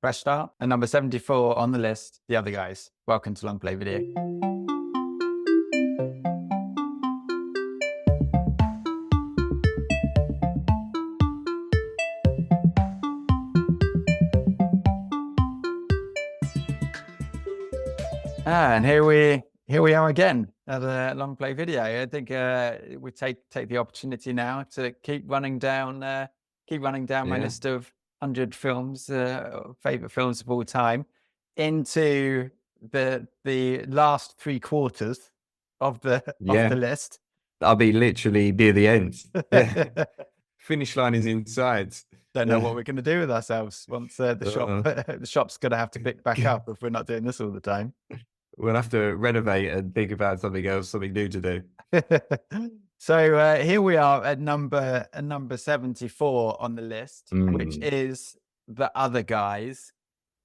Press start. And number 74 on the list, The Other Guys. Welcome to Long Play Video. And here we are again at a Long Play Video. I think we take the opportunity now to keep running down my list of 100 films, favorite films of all time, into the last 3/4 of the list. I'll be literally near the end. Finish line is in sight. Don't know what we're going to do with ourselves once the shop's going to have to pick back up if we're not doing this all the time. We'll have to renovate and think about something else, something new to do. So here we are at number 74 on the list, which is The Other Guys.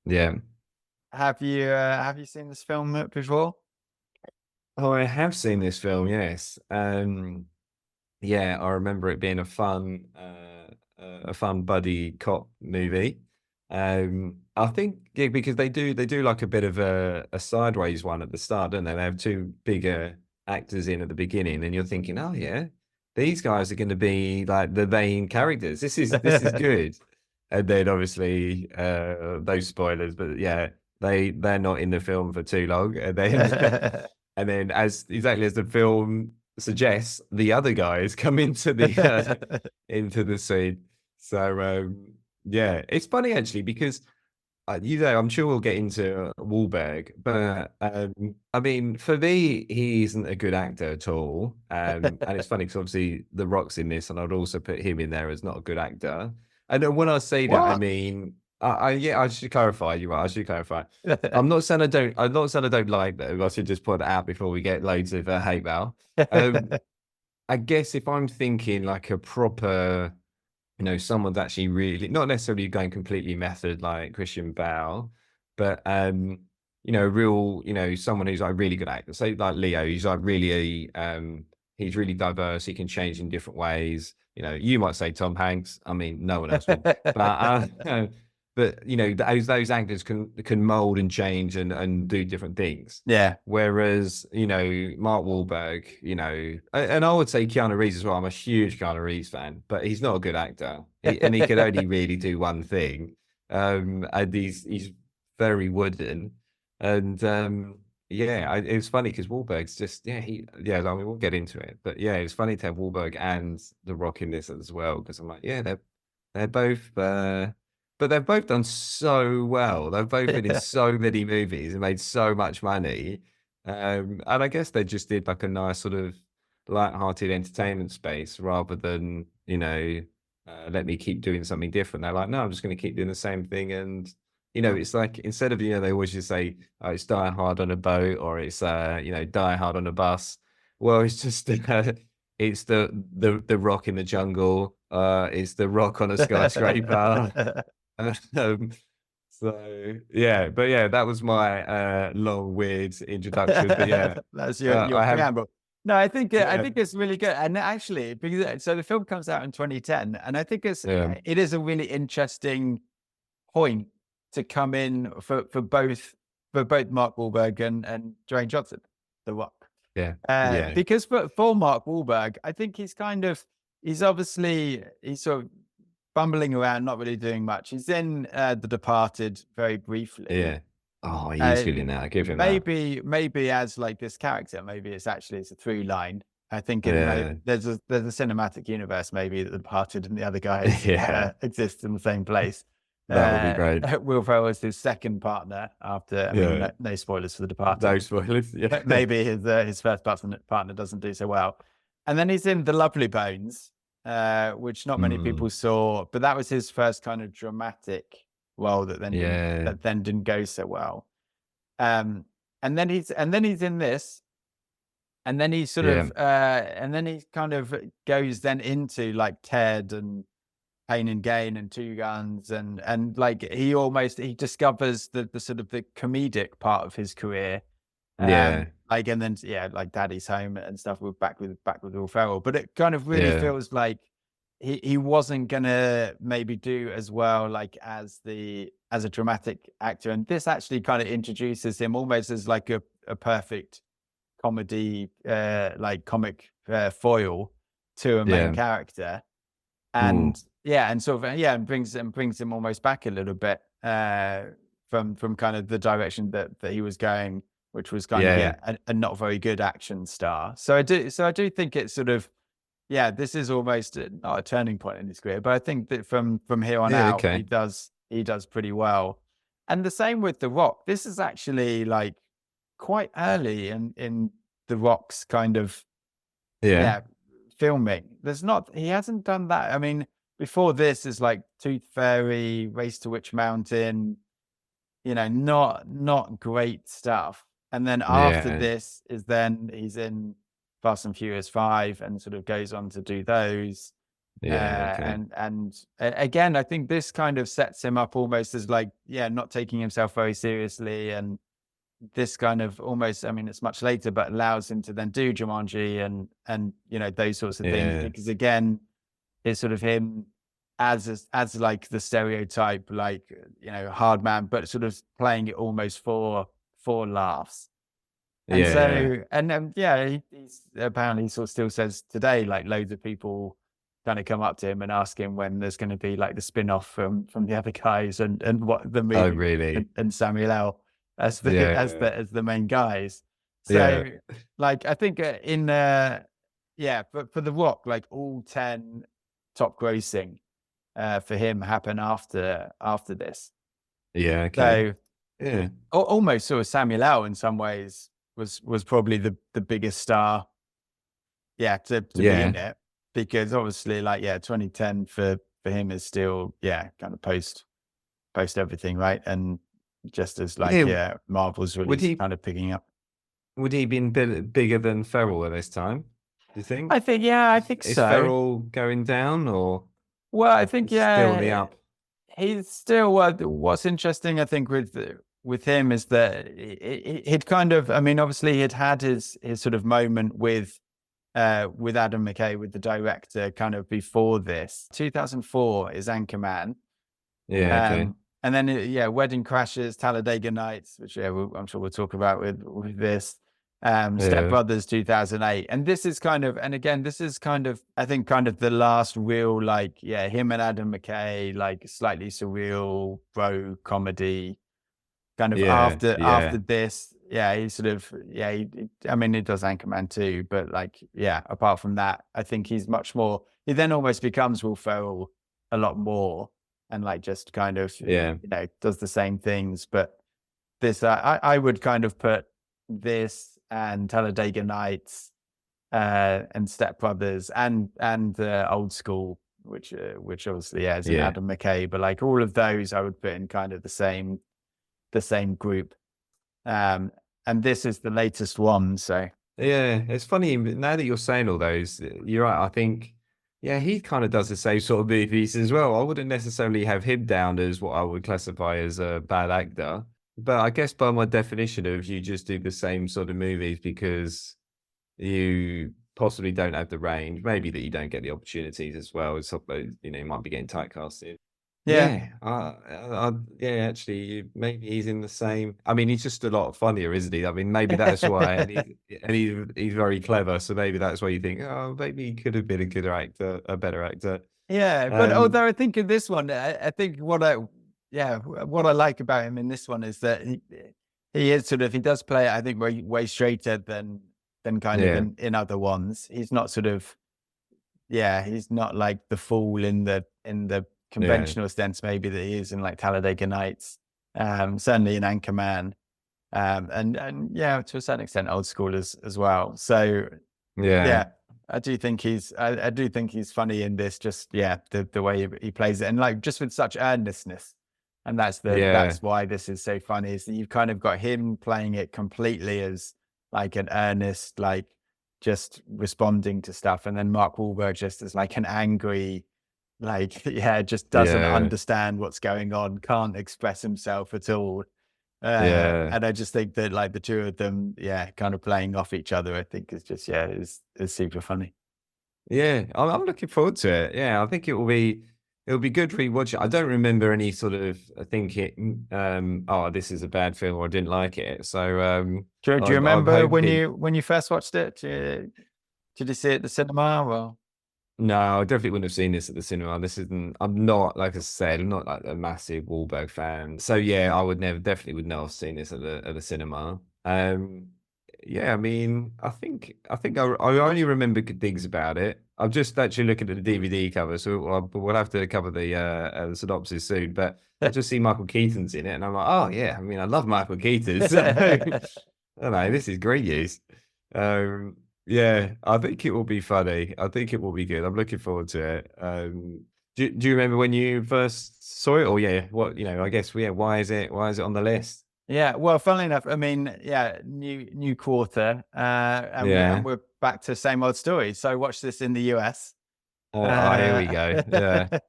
Yeah. Have you seen this film before? Oh, I have seen this film. Yes. Yeah, I remember it being a fun buddy cop movie. I think because they do like a bit of a sideways one at the start, don't they? They have two bigger actors in at the beginning, and you're thinking, oh yeah, these guys are going to be like the main characters. This is good. And then obviously those spoilers, but yeah, they're not in the film for too long, and then and then exactly as the film suggests, the other guys come into the scene. So yeah, it's funny actually because I'm sure we'll get into Wahlberg, but I mean, for me, he isn't a good actor at all. And it's funny because obviously The Rock's in this, and I'd also put him in there as not a good actor. And when I say that, I mean, I should clarify. You're right. I should clarify. I'm not saying I don't like them. I should just put it out before we get loads of hate mail. I guess if I'm thinking like a proper, someone's actually really not necessarily going completely method like Christian Bale, but real, someone who's like really good actor. So like Leo, he's like really he's really diverse. He can change in different ways. You might say Tom Hanks. I mean, no one else would. But those actors can mold and change and do different things. Yeah. Whereas Mark Wahlberg, and I would say Keanu Reeves as well. I'm a huge Keanu Reeves fan, but he's not a good actor, and he can only really do one thing. And he's very wooden, and it was funny because Wahlberg's just I mean, we'll get into it, but yeah, it's funny to have Wahlberg and The Rock in this as well, because I'm like, yeah, they're both. But they've both done so well. They've both been in so many movies and made so much money. And I guess they just did like a nice sort of light-hearted entertainment space rather than, let me keep doing something different. They're like, no, I'm just going to keep doing the same thing. And, it's like, instead of, they always just say, oh, it's Die Hard on a boat, or it's, Die Hard on a bus. Well, it's just, it's the Rock in the jungle. It's the Rock on a skyscraper. So yeah, but yeah, that was my long weird introduction. But yeah, that's your preamble. No, I think it's really good. And actually, because so the film comes out in 2010, and I think it is a really interesting point to come in for both Mark Wahlberg and Dwayne Johnson, The Rock. Yeah. Because for Mark Wahlberg, I think he's sort of bumbling around, not really doing much. He's in The Departed very briefly. Yeah. Oh, he's good in that. I give him that. Maybe as like this character, maybe it's a through line. I think there's a cinematic universe maybe that The Departed and The Other Guys exist in the same place. That would be great. Will Ferrell is his second partner after. I mean, no spoilers for The Departed. No spoilers. Yeah. Maybe his first partner doesn't do so well, and then he's in The Lovely Bones, which not many people saw, but that was his first kind of dramatic role that then didn't go so well. And then he's in this, and then he sort of and then he kind of goes then into like Ted and Pain and Gain and Two Guns, and like he discovers the sort of the comedic part of his career. Like, and then like Daddy's Home and stuff back with Will Ferrell, but it kind of really feels like he wasn't gonna maybe do as well like as a dramatic actor, and this actually kind of introduces him almost as like a perfect comedy like comic foil to a main Yeah. character. Mm. And yeah, and sort of yeah, and brings him almost back a little bit from kind of the direction that he was going, which was kind of Yeah. a not very good action star. So I do think it's sort of yeah, this is almost not a turning point in his career, but I think that from here on Yeah. out, Okay. he does pretty well. And the same with The Rock. This is actually like quite early in The Rock's kind of Yeah. yeah filming. He hasn't done that. I mean, before this is like Tooth Fairy, Race to Witch Mountain, you know, not great stuff. And then after Yeah. this is then he's in Fast and Furious 5 and sort of goes on to do those. Yeah. Okay. Again, I think this kind of sets him up almost as like, yeah, not taking himself very seriously. And this kind of almost, I mean, it's much later, but allows him to then do Jumanji and you know, those sorts of things. Yeah. Because again, it's sort of him as like the stereotype, like, you know, hard man, but sort of playing it almost for laughs. And Yeah. Yeah. so, and yeah, he's apparently sort of still says today, like loads of people kind of come up to him and ask him when there's going to be like the spin-off from the other guys and what the Oh, movie really? and Samuel L as the Yeah. as the main guys. Yeah. So like I think in yeah, but for The Rock, like all 10 top grossing for him happen after this. Yeah. Okay. So Yeah. almost sort of Samuel L in some ways was probably the biggest star, yeah, to be Yeah. in it, because obviously, like, yeah, 2010 for him is still, yeah, kind of post everything, right? And just as like, Yeah. yeah, Marvel's Would release he kind of picking up. been bigger than Ferrell at this time? Do you think? I think, yeah, I think Is so. Ferrell going down or Well, I think, still on the yeah, up? he's still. What's interesting, I think, with him is that he'd kind of, I mean, obviously he'd had his sort of moment with Adam McKay, with the director, kind of before this. 2004 is Anchorman. Yeah. Okay. And then, yeah, Wedding Crashers, Talladega Nights, which yeah, I'm sure we'll talk about with this. Step Yeah. Brothers 2008. And this is kind of, and again, this is kind of, I think, kind of the last real, like, yeah, him and Adam McKay, like slightly surreal bro comedy. Kind of Yeah. after Yeah. this, yeah, he sort of, yeah, I mean, he does Anchorman too, but like, yeah, apart from that, I think he's much more. He then almost becomes Will Ferrell a lot more, and like just kind of, Yeah. you know, does the same things. But this, I would kind of put this and Talladega Nights, and Step Brothers and Old School, which obviously yeah, is an Yeah. Adam McKay, but like all of those, I would put in kind of the same group. And this is the latest one. So Yeah, it's funny now that you're saying all those. You're right. I think, yeah, he kind of does the same sort of movies as well. I wouldn't necessarily have him down as what I would classify as a bad actor, but I guess by my definition of you just do the same sort of movies because you possibly don't have the range, maybe that you don't get the opportunities as well. As you know, you might be getting typecasted. yeah, Yeah, yeah, actually, maybe he's in the same. I mean, he's just a lot funnier, isn't he? I mean, maybe that's why, he's very clever, so maybe that's why you think, oh, maybe he could have been a good actor, a better actor. yeah. But Um, although I think in this one, I think what I like about him in this one is that he is sort of, he does play it, I think, way straighter than kind of yeah, in other ones. He's not sort of, yeah, he's not like the fool in the yeah, conventional sense maybe that he is in like Talladega Nights. Certainly in Anchorman. And yeah, to a certain extent, Old School as well. So yeah, yeah, I do think I do think he's funny in this. Just yeah, the way he plays it, and like just with such earnestness, and yeah, that's why this is so funny. Is that you've kind of got him playing it completely as like an earnest, like just responding to stuff, and then Mark Wahlberg just as like an angry, like yeah, just doesn't yeah, understand what's going on, can't express himself at all. yeah. And I just think that like the two of them, yeah, kind of playing off each other, I think is just, yeah, is super funny. Yeah, I'm looking forward to it. Yeah, I think it'll be good rewatching. I don't remember any sort of thinking, oh, this is a bad film or I didn't like it. So Do you I'm remember hoping. when you first watched it? Did you see it at the cinema? Well, No, I definitely wouldn't have seen this at the cinema. This isn't. I'm not, like I said, I'm not like a massive Wahlberg fan. So yeah, I would never, definitely would not have seen this at the cinema. Yeah, I mean, I only remember good things about it. I'm just actually looking at the DVD cover, so we'll have to cover the synopsis soon. But I just see Michael Keaton's in it, and I'm like, oh yeah, I mean, I love Michael Keaton. So I don't know, this is great news. Um, yeah, I think it will be funny. I think it will be good. I'm looking forward to it. Do you remember when you first saw it? Or yeah, what I guess why is it on the list? Yeah, well, funnily enough, I mean, yeah, new quarter, and we're back to same old story. So I watched this in the US. Here we go. Yeah.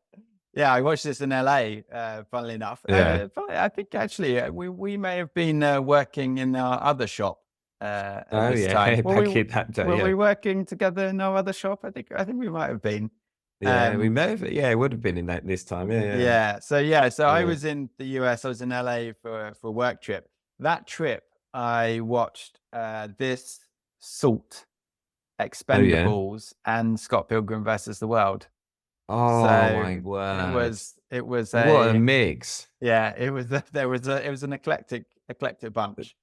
Yeah, I watched this in LA. Funnily enough, Yeah. I think actually we may have been working in our other shop at this time. Back in that day, Were we working together in our other shop? I think we might have been. Yeah, we may have. Yeah, it would have been in that this time. Yeah. So I was in the US. I was in LA for a work trip. That trip, I watched this, Salt, Expendables, and Scott Pilgrim versus the World. Oh So my word! it was What a mix. Yeah, it was an eclectic bunch.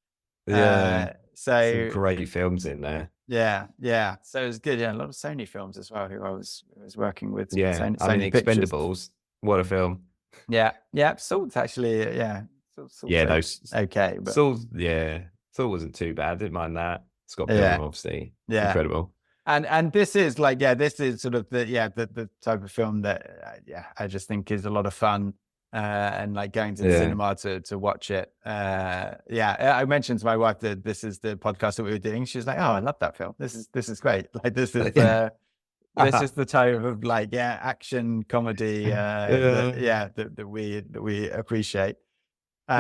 Yeah, So some great films in there. yeah. So it was good. Yeah, a lot of Sony films as well. Who I was working with. Yeah, I mean, Pictures. Expendables. What a film. Yeah. Salt's actually Salt's Yeah, those okay, but Salt wasn't too bad. I didn't mind that. Scott Pilgrim, obviously, incredible. And this is this is sort of the type of film that I just think is a lot of fun, and like going to the cinema to watch it. I mentioned to my wife that this is the podcast that we were doing. She's like, "Oh, I love that film. This is great. Like this is this is the type of action comedy that we appreciate."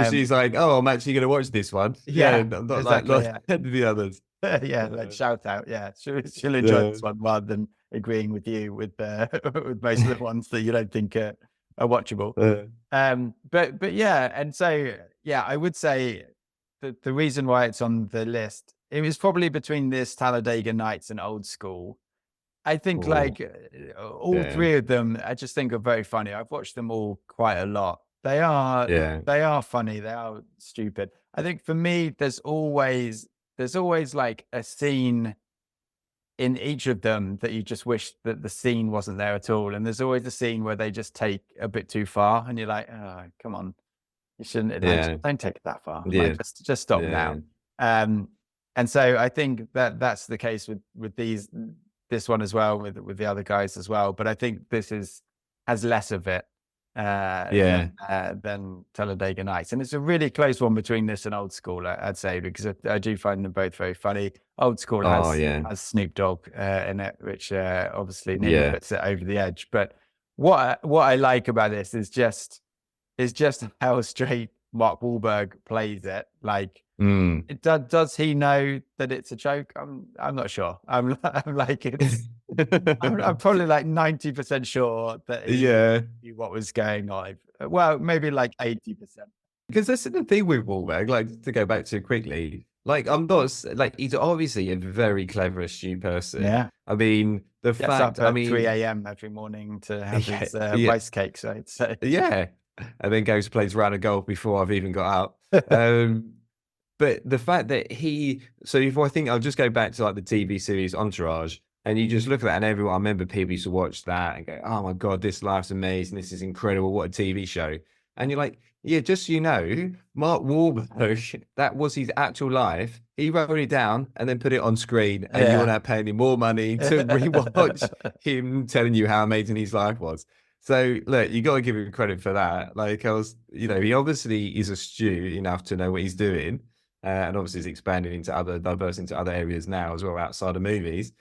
She's like, "Oh, I'm actually going to watch this one." Yeah, not exactly, like the others. Like shout out. Yeah, she'll enjoy this one rather than agreeing with you with with most of the ones that you don't think are watchable. But yeah, and so I would say the reason why it's on the list, it was probably between this, Talladega Nights, and Old School. I think all three of them, I just think are very funny. I've watched them all quite a lot. They are funny. They are stupid. I think for me, there's always like a scene in each of them that you just wish that the scene wasn't there at all. And there's always a scene where they just take a bit too far, and you're like, oh, come on, you shouldn't. Don't take it that far. Yeah. Like, just stop now. And so I think that's the case with this one as well, with the other guys as well. But I think this has less of it than Talladega Nights, and it's a really close one between this and Old School, I'd say, because I do find them both very funny. Old School has Snoop Dogg in it, which obviously nearly puts it over the edge. But what I like about this is just how straight Mark Wahlberg plays it. Like, does he know that it's a joke? I'm not sure. I'm like it's. I'm probably like 90% sure that he knew what was going on. Well, maybe like 80%. Because that's the thing with Wahlberg. Like, to go back to quickly, like, I'm not like, he's obviously a very clever, astute person. Yeah. I mean, the fact, up at 3 a.m. every morning to have his rice cakes, right? So. Yeah, and then goes plays round of golf before I've even got out. But the fact that if I think I'll just go back to like the TV series Entourage. And you just look at that, and everyone, I remember people used to watch that and go, "Oh my God, this life's amazing. This is incredible. What a TV show." And you're like, yeah, just so you know, Mark Wahlberg, that was his actual life. He wrote it down and then put it on screen, and you're now paying him more money to rewatch him telling you how amazing his life was. So look, you got to give him credit for that. Like, he obviously is astute enough to know what he's doing. And obviously he's expanding into other areas now as well, outside of movies.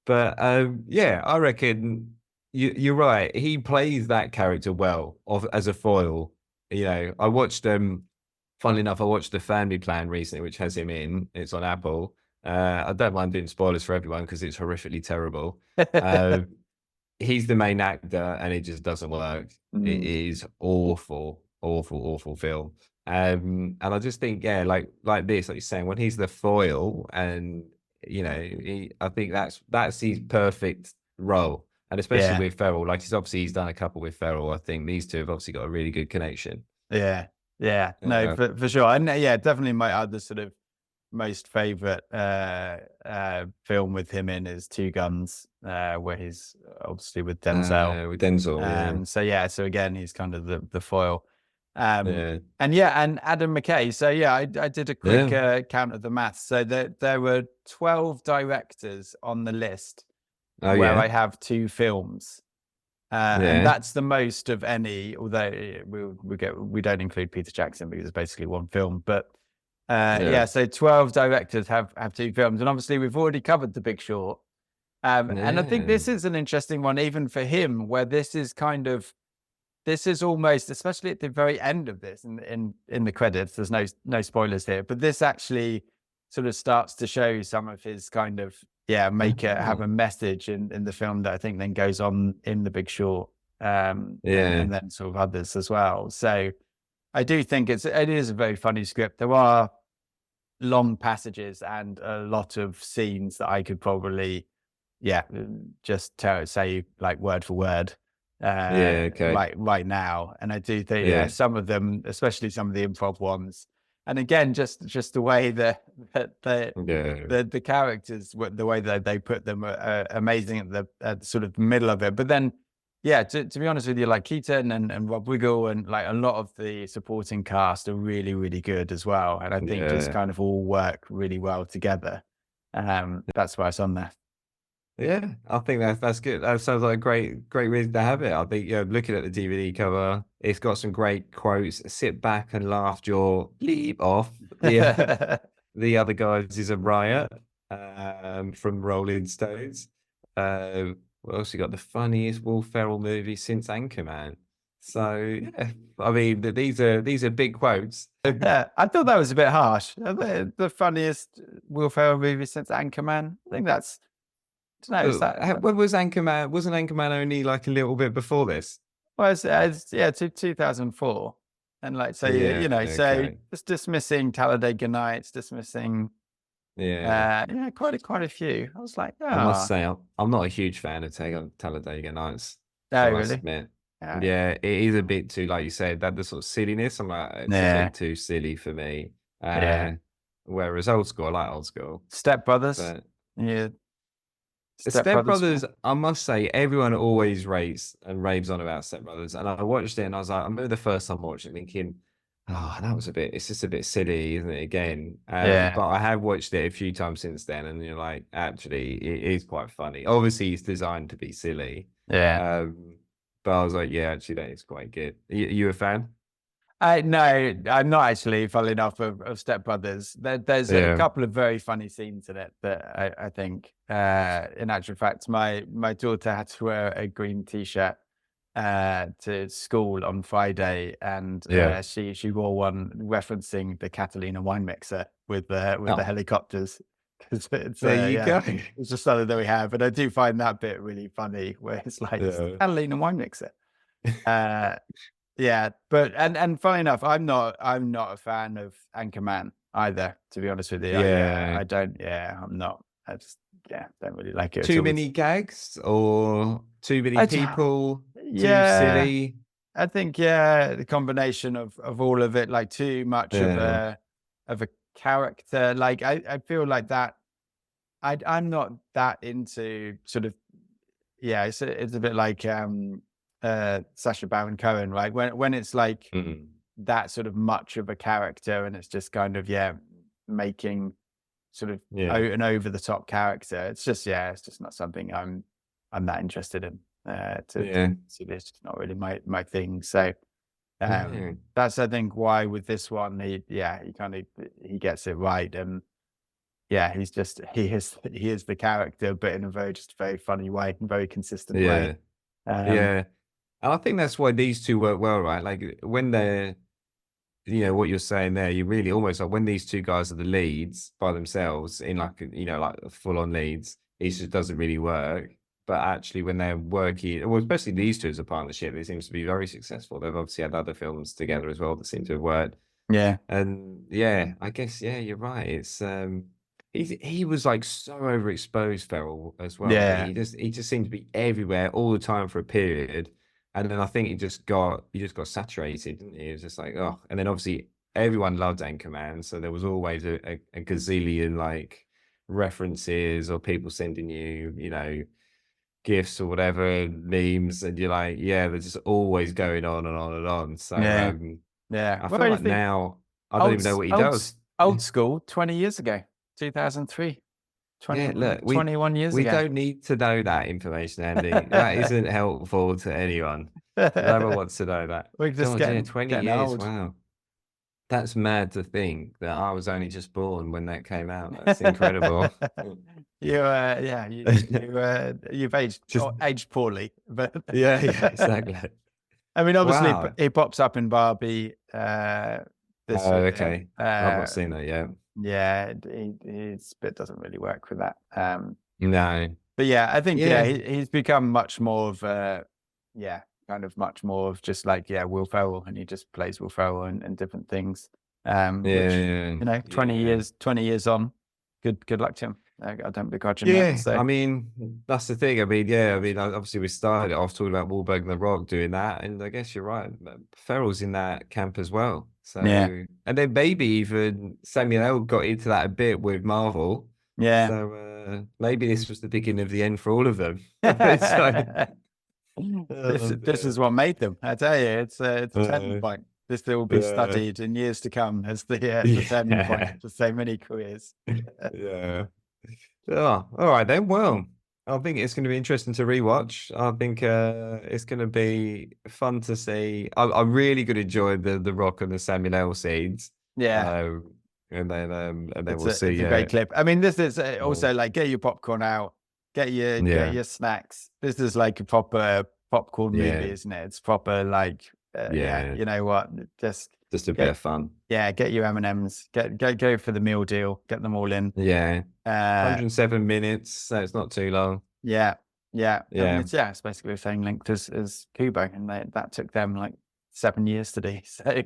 But I reckon you're right. He plays that character well as a foil. I watched funnily enough, I watched The Family Plan recently, which has him in. It's on Apple. I don't mind doing spoilers for everyone because it's horrifically terrible. Uh, he's the main actor, and it just doesn't work. It is awful, awful, awful film. And I just think, yeah, like this, like you're saying, when he's the foil, and I think that's his perfect role, and especially Yeah, with Ferrell, like he's done a couple with Ferrell. I think these two have obviously got a really good connection. yeah, yeah. No, Yeah, for sure. And yeah, definitely my other sort of most favorite film with him in is Two Guns, where he's obviously with Denzel. with Denzel, yeah, So yeah, so again, he's kind of the foil. yeah, And yeah, and Adam McKay. So yeah, I did a quick yeah. count of the maths. So there were 12 directors on the list Oh where yeah, I have 2 films. And yeah, that's the most of any, although we don't include Peter Jackson because it's basically one film. But yeah, yeah, so 12 directors have 2 films, and obviously we've already covered The Big Short. And I think yeah, this is an interesting one, even for him, where this is almost, especially at the very end of this, in the credits. There's no spoilers here, but this actually sort of starts to show some of his kind of make it have a message in the film that I think then goes on in The Big Short, yeah, and then sort of others as well. So I do think it is a very funny script. There are long passages and a lot of scenes that I could probably just say like word for word yeah. Okay, right now. And I do think yeah, some of them, especially some of the improv ones, and again just the way that yeah, the characters, the way that they put them are amazing at the sort of middle of it. But then to be honest with you, like Keaton and Rob Wiggle and like a lot of the supporting cast are really, really good as well. And I think just yeah. kind of all work really well together. That's why it's on there. Yeah, I think that's good. That sounds like a great reason to have it. I think, looking at the DVD cover, it's got some great quotes. Sit back and laugh your bleep off. The other guys is a riot, from Rolling Stones. What else you got? The funniest Will Ferrell movie since Anchorman. So yeah, I mean, these are big quotes. Yeah, I thought that was a bit harsh. The funniest Will Ferrell movie since Anchorman. I think that's, I don't know. Is that When was Anchorman? Wasn't Anchorman only like a little bit before this? well? It's 2004, and like so Yeah, so okay. just dismissing Talladega Nights, dismissing Yeah. quite a few. I was like, I must ah, say, I'm not a huge fan of Talladega Nights. I no, must really, admit. yeah, Yeah, it is a bit too, like you said, that the sort of silliness. I'm like, it's a yeah, bit too silly for me. yeah. Whereas old school, I like old school. Step Brothers, But yeah, Step Step Brothers. Brothers, I must say, everyone always raves and raves on about Step Brothers. And I watched it and I was like, I remember the first time watching it thinking, oh, it's just a bit silly, isn't it? Again. Yeah, But I have watched it a few times since then, and you're like, actually, it is quite funny. Obviously, it's designed to be silly. yeah. But I was like, yeah, actually, that is quite good. You a fan? No, I'm not actually, funnily enough, of Step Brothers. There's a Yeah. couple of very funny scenes in it that I think, in actual fact, my daughter had to wear a green T-shirt to school on Friday, and Yeah. she wore one referencing the Catalina wine mixer with the Oh, helicopters. Because it's there you go. it's just something that we have, and I do find that bit really funny, where it's like it's the Yeah. Catalina wine mixer. Uh, yeah, but and funny enough, I'm not a fan of Anchorman either, to be honest with you. Yeah. I don't. Yeah, I'm not. I just don't really like it at Too all. many gags or too many I, people? Too yeah, silly? I think the combination of all of it, like too much Yeah. of a character. Like I feel like that. I'm not that into sort of it's a bit like Sacha Baron Cohen, right? When it's like Mm. that sort of much of a character, and it's just kind of making sort of Yeah. an over the top character. It's just it's just not something I'm that interested in. Yeah. See, it's just not really my thing. So Yeah. that's, I think, why with this one he gets it right. And he's just he is the character, but in a very funny way, very consistent way. Yeah. Yeah. And I think that's why these two work well, right? Like when they're what you're saying there, you really almost like when these two guys are the leads by themselves in like, like full on leads, it just doesn't really work. But actually, when they're working, well, especially these two as a partnership, it seems to be very successful. They've obviously had other films together as well that seem to have worked. Yeah. And yeah, I guess, yeah, you're right. It's, he was like so overexposed, Ferrell, as well. Yeah. He just seemed to be everywhere all the time for a period. And then I think he just got saturated, didn't he? It was just like, oh, and then obviously everyone loved Anchorman, so there was always a gazillion like references or people sending you, gifs or whatever, memes, and you're like, yeah, they're just always going on and on and on. So Yeah. I feel like now I don't even know what he does. Old school, 20 years ago, 2003. 21 years we ago. don't need to know that information, Andy. That isn't helpful to anyone. No one wants to know that. We're just getting 20 years. old. Wow. That's mad to think that I was only just born when that came out. That's incredible. You've aged poorly, but yeah, exactly. I mean, obviously, he pops up in Barbie. Okay. I've not seen that yet. Yeah, his bit doesn't really work with that. No. But yeah, I think he's become much more of kind of much more of just like Will Ferrell, and he just plays Will Ferrell and different things. Which, 20 years on, good luck to him. I don't begrudge him that. So. I mean, that's the thing. I mean, obviously we started off talking about Wahlberg and The Rock doing that, and I guess you're right. Ferrell's in that camp as well. So, and then maybe even Samuel L. got into that a bit with Marvel. Yeah. So maybe this was the beginning of the end for all of them. This is what made them. I tell you, it's a turning point. This will be studied in years to come as the turning point for so many careers. Yeah. Oh, all right then. Well, I think it's going to be interesting to rewatch. I think it's going to be fun to see. I'm really going to enjoy the Rock and the Samuel L. scenes. Yeah. And then we'll see. It's a great clip. I mean, this is also like get your popcorn out, get your snacks. This is like a proper popcorn movie, isn't it? It's proper like you know what? Just a bit of fun. Yeah, get your M&Ms. Go for the meal deal. Get them all in. Yeah. 107 minutes, so it's not too long. Yeah. I mean, it's basically the same length as Kubo, and that took them like 7 years to do. So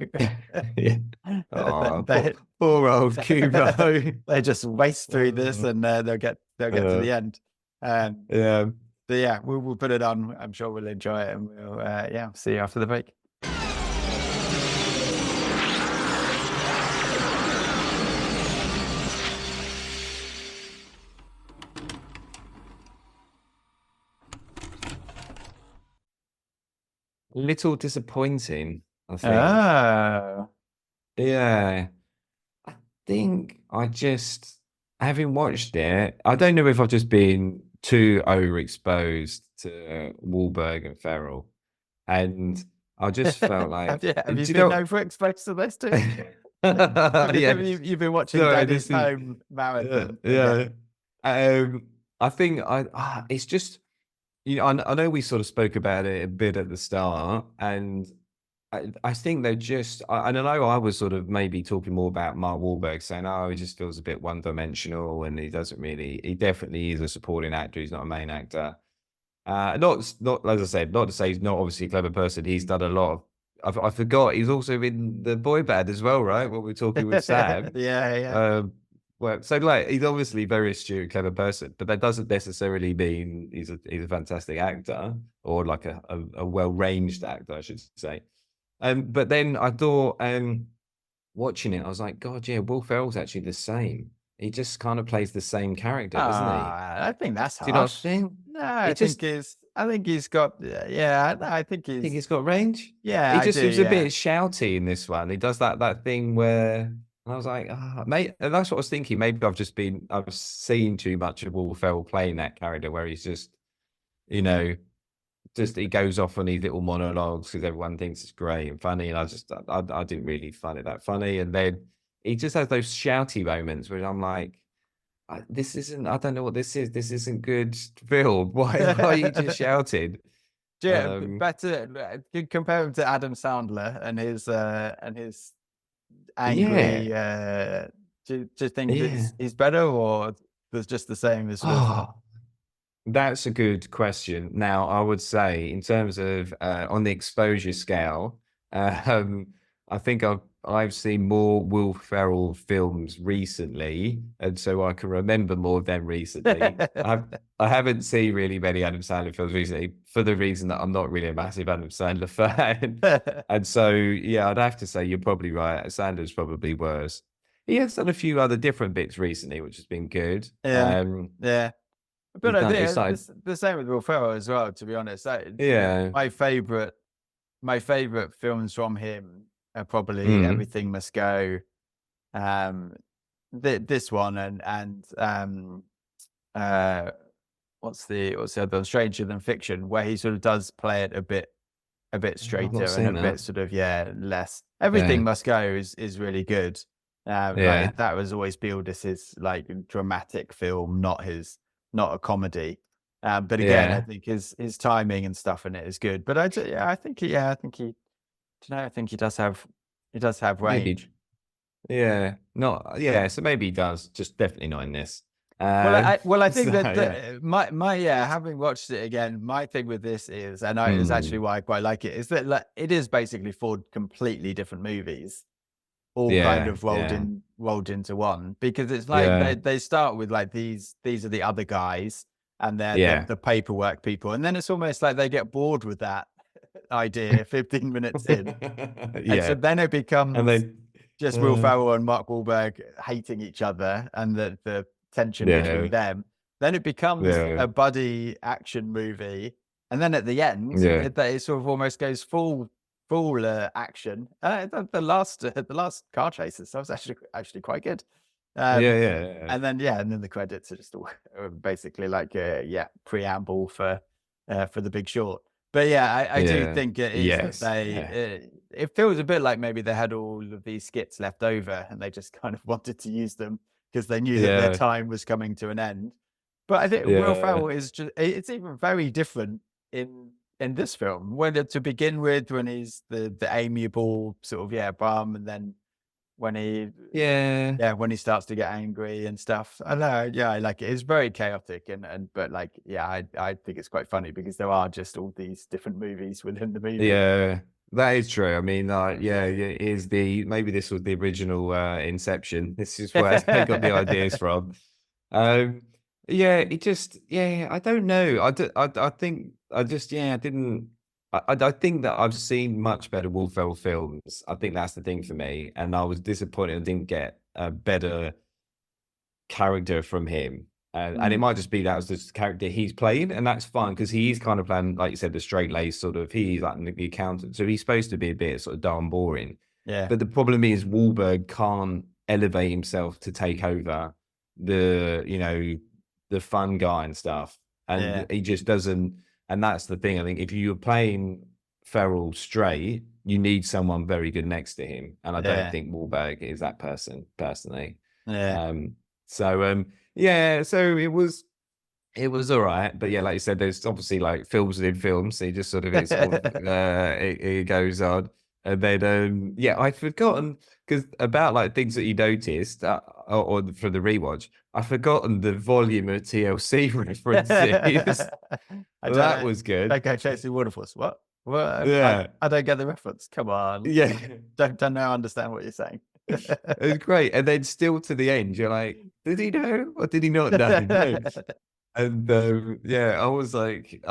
Oh, poor old Kubo. They just waste through this, and they'll get to the end. But we'll put it on. I'm sure we'll enjoy it, and we'll see you after the break. Little disappointing, I think. Oh. Yeah. I think having watched it, I don't know if I've just been too overexposed to Wahlberg and Ferrell. And I just felt like... have you been overexposed to this too? You've been watching Daddy's Home marathon. I think it's just... I know we sort of spoke about it a bit at the start, and I think they're just... I know I was sort of maybe talking more about Mark Wahlberg, saying, he just feels a bit one-dimensional, and he definitely is a supporting actor. He's not a main actor. Not as I said, not to say he's not obviously a clever person. He's done a lot of... I forgot, he's also in The Boy Band as well, right? What we're talking with Sam. Well, so like he's obviously a very astute, clever person, but that doesn't necessarily mean he's a fantastic actor or like a well-ranged actor, I should say. But then I thought, watching it, I was like, God, yeah, Will Ferrell's actually the same. He just kind of plays the same character, doesn't he? I think that's harsh. Do you not think? No, I think he's got. I think he's got range. Yeah, he just seems a bit shouty in this one. He does that thing where. And I was like, mate, and that's what I was thinking. Maybe I've seen too much of Will Ferrell playing that character where he's just, he goes off on these little monologues because everyone thinks it's great and funny. And I didn't really find it that funny. And then he just has those shouty moments where I'm like, I don't know what this is. This isn't good film. Why are you just shouting? Yeah, better compare him to Adam Sandler and his angry. Do you think that yeah. he's better, or there's just the same as Will Ferrell? Oh, that's a good question. Now, I would say in terms of on the exposure scale, um, I think I've seen more Will Ferrell films recently, and so I can remember more of them recently. I haven't seen really many Adam Sandler films recently for the reason that I'm not really a massive Adam Sandler fan. And so, yeah, I'd have to say you're probably right. Sandler's probably worse. He has done a few other different bits recently, which has been good. Yeah, yeah. But He's I done. He think started. it's the same with Will Ferrell as well. To be honest, Yeah. my favorite films from him are probably Mm. Everything Must Go, um, this one, uh, what's the other one? Stranger Than Fiction, where he sort of does play it a bit I've not straighter and a seen bit that. sort of less. Yeah. Everything Must Go is really good. Yeah. Like that was always billed as his like dramatic film, not a comedy. But again, I Yeah. think his timing and stuff in it is good. But I think I think he does have Maybe. range. Yeah. Not. Yeah. So maybe he does. Just definitely not in this. Well, I think So that yeah. my having watched it again, my thing with this is, and it's actually Mm. why I quite like it, is that like, it is basically four completely different movies, all kind Yeah. of Yeah. rolled into one. Because it's like Yeah. they start with like these are the other guys, and they're Yeah. the paperwork people, and then it's almost like they get bored with that idea 15 minutes in, and so Yeah. then it And becomes then. just Will Uh, Ferrell and Mark Wahlberg hating each other and the tension between yeah. them. Then it becomes Yeah. a buddy action movie, and then at the end, Yeah. it sort of almost goes full action. The last car chases, that was actually quite good. Yeah. Um, Yeah. and then the credits are just all, basically like preamble for The Big Short. But yeah, I do Yeah. think it is that Yes. Yeah. it feels a bit like maybe they had all of these skits left over and they just kind of wanted to use them because they knew that their Yeah. time was coming to an end. But I think Will Yeah. Ferrell is just, it's even very different in this film. To begin with, when he's the amiable sort of, bum, and then when he Yeah. when he starts to get angry and stuff. I know, yeah, I like it. It's very chaotic and but like, I think it's quite funny because there are just all these different movies within the movie. Yeah, that is true. I mean, yeah, it is maybe this was the original Inception. This is where they got the ideas from. Um, yeah, I don't know. I think I just, I didn't. I think that I've seen much better Will Ferrell films. I think that's the thing for me, and I was disappointed I didn't get a better character from him. And it Mm, might just be that was just the character he's playing, and that's fine because he is kind of playing, like you said, the straight laced sort of. He's like the accountant, so he's supposed to be a bit sort of darn boring. yeah, But the problem is Wahlberg can't elevate himself to take over the fun guy and stuff, and yeah, he just doesn't. And that's the thing. I think if you're playing Ferrell straight, you need someone very good next to him, and I don't yeah, think Wahlberg is that person personally. yeah. Um, yeah, so it was all right, but yeah, like you said, there's obviously like films within films, so you just sort of it goes on, and then I'd forgotten because about like things that you noticed or for the rewatch, I've forgotten the volume of TLC references. I don't That know. was good. Don't go chasing waterfalls. What? What? Yeah, I don't get the reference. Come on. yeah. Don't know. Understand what you're saying. It was great, and then still to the end, you're like, did he know or did he not know? No. And I was like,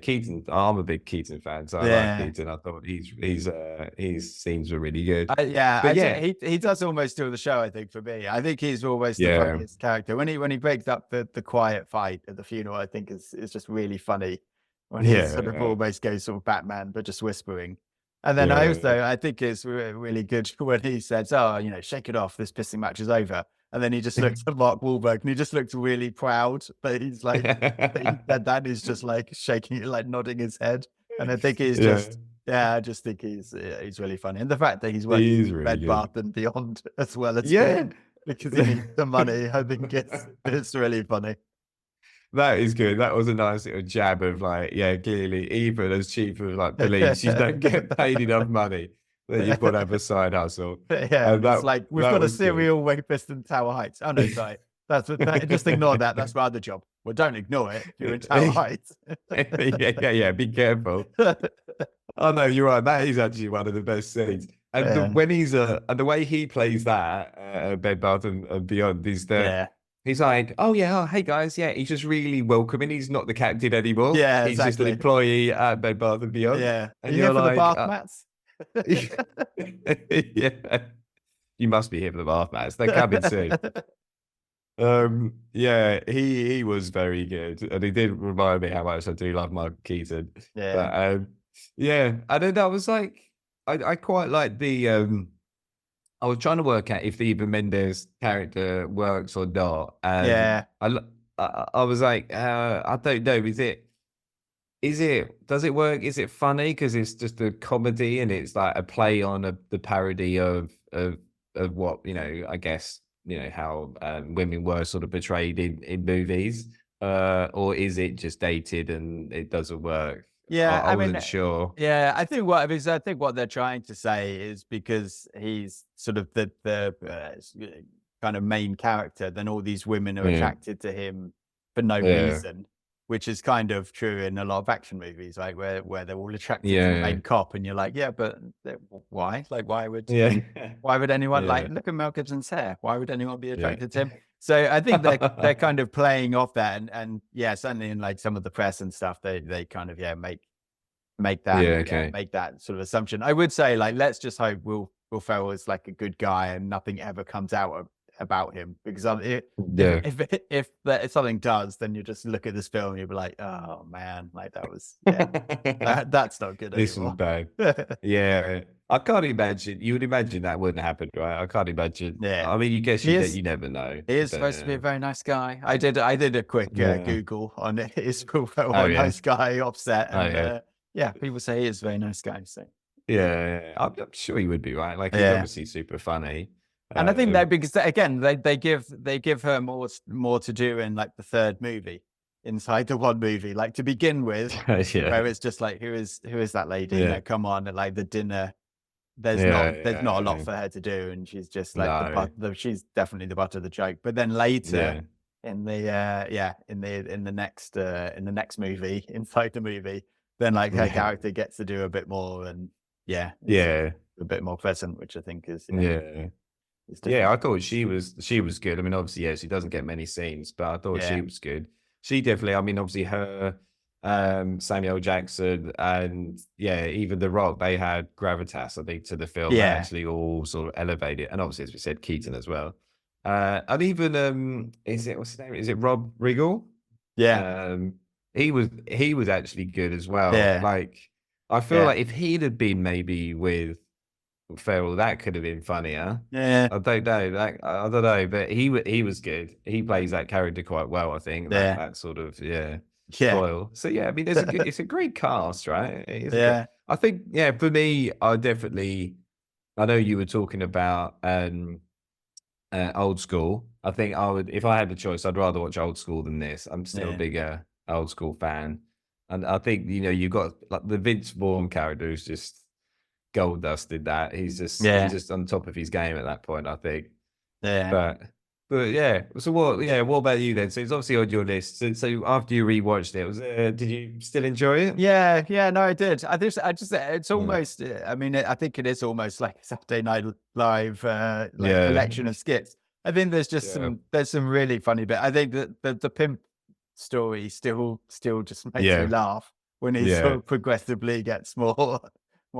Keaton. I'm a big Keaton fan, so I like Yeah. Keaton. I thought his scenes were really good. I But yeah, he does almost steal the show. I think for me, I think he's almost the yeah, funniest character when he breaks up the quiet fight at the funeral. I think is just really funny when he sort of yeah, almost goes sort of Batman, but just whispering. And then yeah, I think it's really good when he says, "Oh, shake it off. This pissing match is over." And then he just looks at Mark Wahlberg and he just looks really proud that he's like that he said that. He's just like shaking, like nodding his head. And I think he's yeah. just I just think he's really funny, and the fact that he's working He is for really Bed good. Bath and Beyond as well as Yeah. being because he needs the money. I think it's really funny. That is good. That was a nice little jab of like, yeah, clearly even as chief of like police, you don't get paid enough money. then you've got to have a side hustle. Yeah, And it's like we've got a was good. serial rapist in Tower Heights. Oh no, sorry, just ignore that. That's my other job. Well, don't ignore it. You're in Tower Heights. yeah. Be careful. Oh no, you're right. That is actually one of the best scenes. And when he's and the way he plays that Bed Bath and Beyond is that he's like, oh yeah, hey guys, yeah. He's just really welcoming. He's not the captain anymore. Yeah, he's just an employee at Bed Bath and Beyond. Yeah, and you're here for the bath mats. Yeah, you must be here for the bath mats. They're coming soon. Yeah, he was very good, and he did remind me how much I do love Mark Keaton. Yeah, but yeah, and then I was like, I quite like the I was trying to work out if the Eva Mendes character works or not. yeah. I was like, I don't know. Does it work? Is it funny because it's just a comedy and it's like a play on the parody of what, I guess, how women were sort of portrayed in movies, or is it just dated and it doesn't work? Yeah, I wasn't sure. Yeah, I think what they're trying to say is because he's sort of the kind of main character, then all these women are attracted to him for no reason, which is kind of true in a lot of action movies, right? Where they're all attracted to the main cop, and you're like, yeah, but why? Like, why would anyone like look at Mel Gibson's hair? Why would anyone be attracted to him? So I think they're kind of playing off that, and yeah, certainly in like some of the press and stuff, they kind of make that make that sort of assumption. I would say, like, let's just hope Will Ferrell is like a good guy and nothing ever comes out about him, because if something does, then you just look at this film and you'll be like, oh man, like that was that's not good. This was bad. Yeah, I can't imagine. You would imagine that wouldn't happen, right? I can't imagine. Yeah, I mean, you guess you never know. He is supposed to be a very nice guy. I did a quick Google on it. Is Will Ferrell a nice guy? Offset. And, yeah, people say he is a very nice guy. So yeah, I'm sure he would be, right. Like, he's obviously super funny. And I think that because again, they give her more to do in like the third movie, inside the one movie, like to begin with, where it's just like, who is that lady? Come on, at like the dinner, there's not a lot for her to do, and she's just like she's definitely the butt of the joke. But then later in the next movie, inside the movie, then like her character gets to do a bit more, and a bit more present, which I think is I thought she was good. I mean, obviously, she doesn't get many scenes, but I thought she was good. She definitely, I mean, obviously her, Samuel Jackson, and even The Rock, they had gravitas, I think, to the film. They actually all sort of elevated, and obviously, as we said, Keaton as well. And even what's his name? Is it Rob Riggle? Yeah. He was actually good as well. Yeah. Like, I feel like if he'd have been maybe with Ferrell, that could have been funnier. Yeah, I don't know. I don't know, but he was good. He plays that character quite well, I think. That sort of foil. So I mean, it's a great cast, right? I think for me, I know you were talking about Old School. I think I would, if I had the choice, I'd rather watch Old School than this. I'm still a bigger Old School fan, and I think you've got like the Vince Vaughn character who's just gold dusted. That he's just on top of his game at that point, I think. But so what about you then? So it's obviously on your list. So after you rewatched it, did you still enjoy it? No, I did. It's almost I mean, I think it is almost like a Saturday Night Live collection of skits. I think there's just some really funny bit. I think that the pimp story still just makes me laugh when he sort of progressively gets more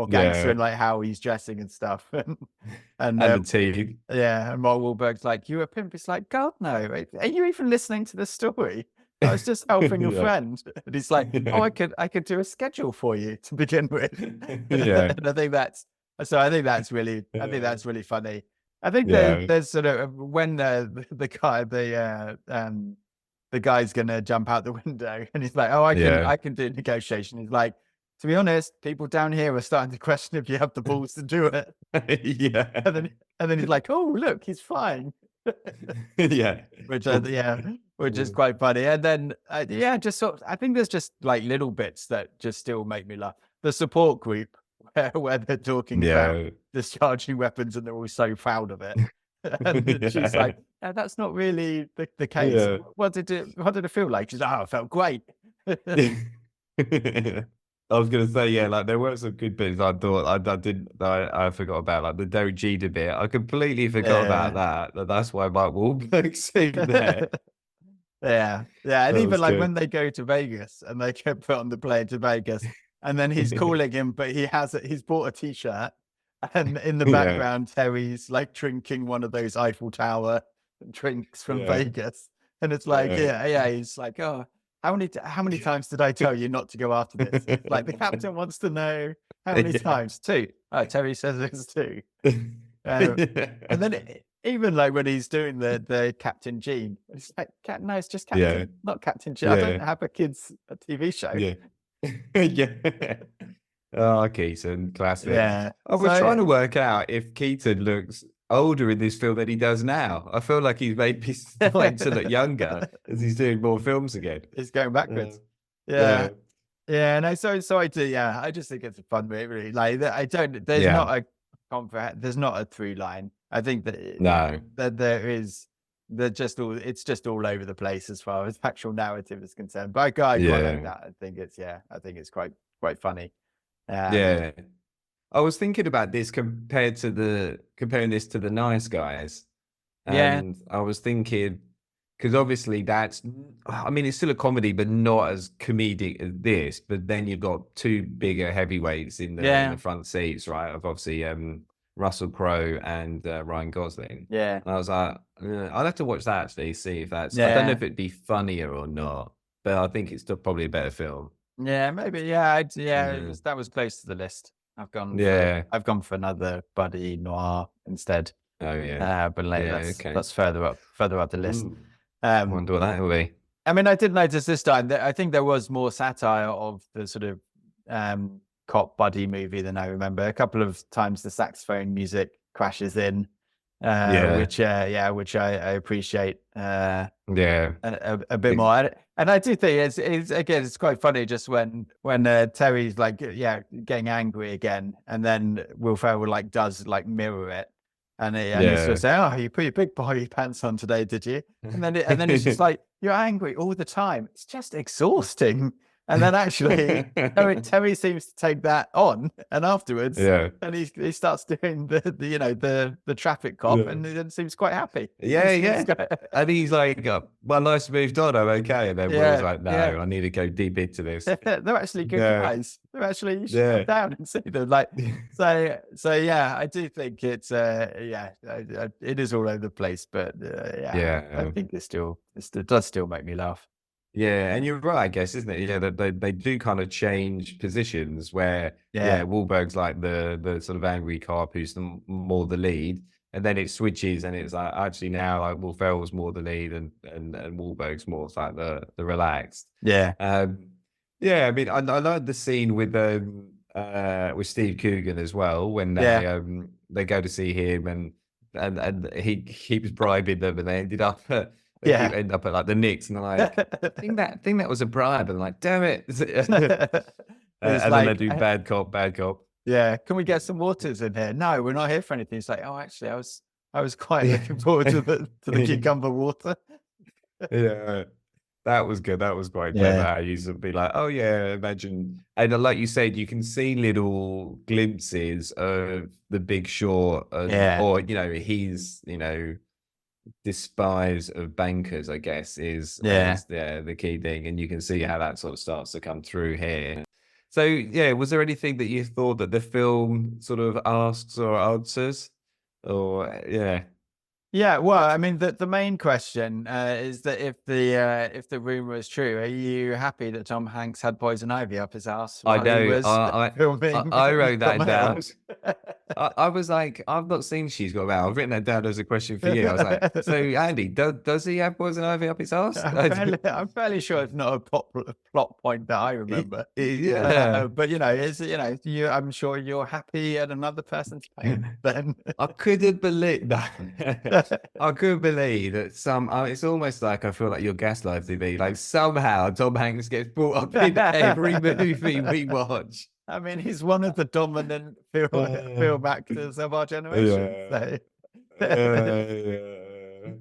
gangster and like how he's dressing and stuff, and the teeth. And Mark Wahlberg's like, "You a pimp?" It's like, God no! Are you even listening to the story? I was just helping a friend, and he's like, "Oh, I could do a schedule for you to begin with." And I think that's really funny. I think there's sort of when the guy's gonna jump out the window, and he's like, "Oh, I can do negotiation." He's like, to be honest, people down here are starting to question if you have the balls to do it. And then he's like, "Oh, look, he's flying." Which is quite funny. And then just sort of, I think there's just like little bits that just still make me laugh. The support group where they're talking about Yeah. discharging weapons and they're all so proud of it. And she's like, "No, that's not really the case. Yeah. What did it feel like?" She's like, "Oh, it felt great." I was gonna say, yeah, like there were some good bits I thought I forgot about, like the Derek Jeter bit. I completely forgot about that. That's why Mike Wahlberg's in there. Yeah. And That even was like good. when they go to Vegas and they get put on the plane to Vegas, and then he's calling him, but he's bought a t-shirt, and in the Yeah. background, Terry's like drinking one of those Eiffel Tower drinks from Yeah. Vegas, and it's like, Yeah. he's like, "Oh, how many times did I tell you not to go after this?" Like the captain wants to know how many Yeah. times. 2. Oh, Terry says it's 2. And then even like when he's doing the Captain Gene, it's like, no, it's just Captain, not Captain Gene. I don't have a TV show. Yeah. Yeah. Oh, Keaton, classic. Yeah. I was trying to work out if Keaton looks older in this film than he does now. I feel like he's maybe starting to look younger as he's doing more films again. He's going backwards. Yeah. No, so I do. Yeah, I just think it's a fun movie. Like I don't. There's there's not a through line. I think that there is. It's just all over the place as far as actual narrative is concerned. But I quite like that. I think it's quite funny. I was thinking about this comparing this to The Nice Guys. And I was thinking, because obviously it's still a comedy, but not as comedic as this. But then you've got 2 bigger heavyweights in the front seats, right? Of obviously Russell Crowe and Ryan Gosling. Yeah. And I was like, I'd have to watch that actually, see if that's. I don't know if it'd be funnier or not, but I think it's still probably a better film. Yeah, maybe. Yeah, that was close to the list. I've gone for another buddy noir instead. Oh yeah. But that's further up the list. I wonder what that will be. I mean, I did notice this time that I think there was more satire of the sort of cop buddy movie than I remember. A couple of times the saxophone music crashes in, which I appreciate. A bit more. And I do think it's quite funny just when Terry's like getting angry again, and then Will Ferrell does mirror it, and he's sort of saying, "Oh, you put your big boy pants on today, did you?" And then he's just like, "You're angry all the time. It's just exhausting." And then actually, Terry seems to take that on, and afterwards, and he starts doing the traffic cop, and he seems quite happy. And he's like, "My life's moved on. I'm okay." And then Will's like, "No, I need to go deep into this." They're actually good guys. They're actually, you should come down and see them. So yeah, I do think it's it is all over the place, but I think it does still make me laugh. Yeah, and you're right, I guess, isn't it? Yeah, they do kind of change positions where Wahlberg's like the sort of angry cop who's more the lead, and then it switches and it's like actually now like Will Ferrell's more the lead and Wahlberg's more like the relaxed. I mean I like the scene with Steve Coogan as well when they go to see him and he keeps bribing them and they ended up end up at like the Knicks and they're like, I think that was a bribe, and I'm like, damn it. And then they do bad cop. Yeah, can we get some waters in here? No, we're not here for anything. It's like, oh, actually, I was quite looking forward to the cucumber water. Yeah, that was good. That was quite clever. How you would be like, oh yeah, imagine, and like you said, you can see little glimpses of The Big Short, or he's despise of bankers, I guess, is the key thing, and you can see how that sort of starts to come through here. So was there anything that you thought that the film sort of asks or answers, or well, I mean, the main question is that if the rumor is true, are you happy that Tom Hanks had poison ivy up his ass? I know. I wrote that down. I was like, I've not seen She's Got Mail. I've written that down as a question for you. I was like, so Andy, does he have poison ivy up his ass? I'm fairly sure it's not a plot point that I remember. But I'm sure you're happy at another person's pain. Then I couldn't believe that. I couldn't believe that it's almost like I feel like you're gaslighting me. Like somehow Tom Hanks gets brought up in every movie we watch. I mean, he's one of the dominant film actors of our generation. Yeah. So.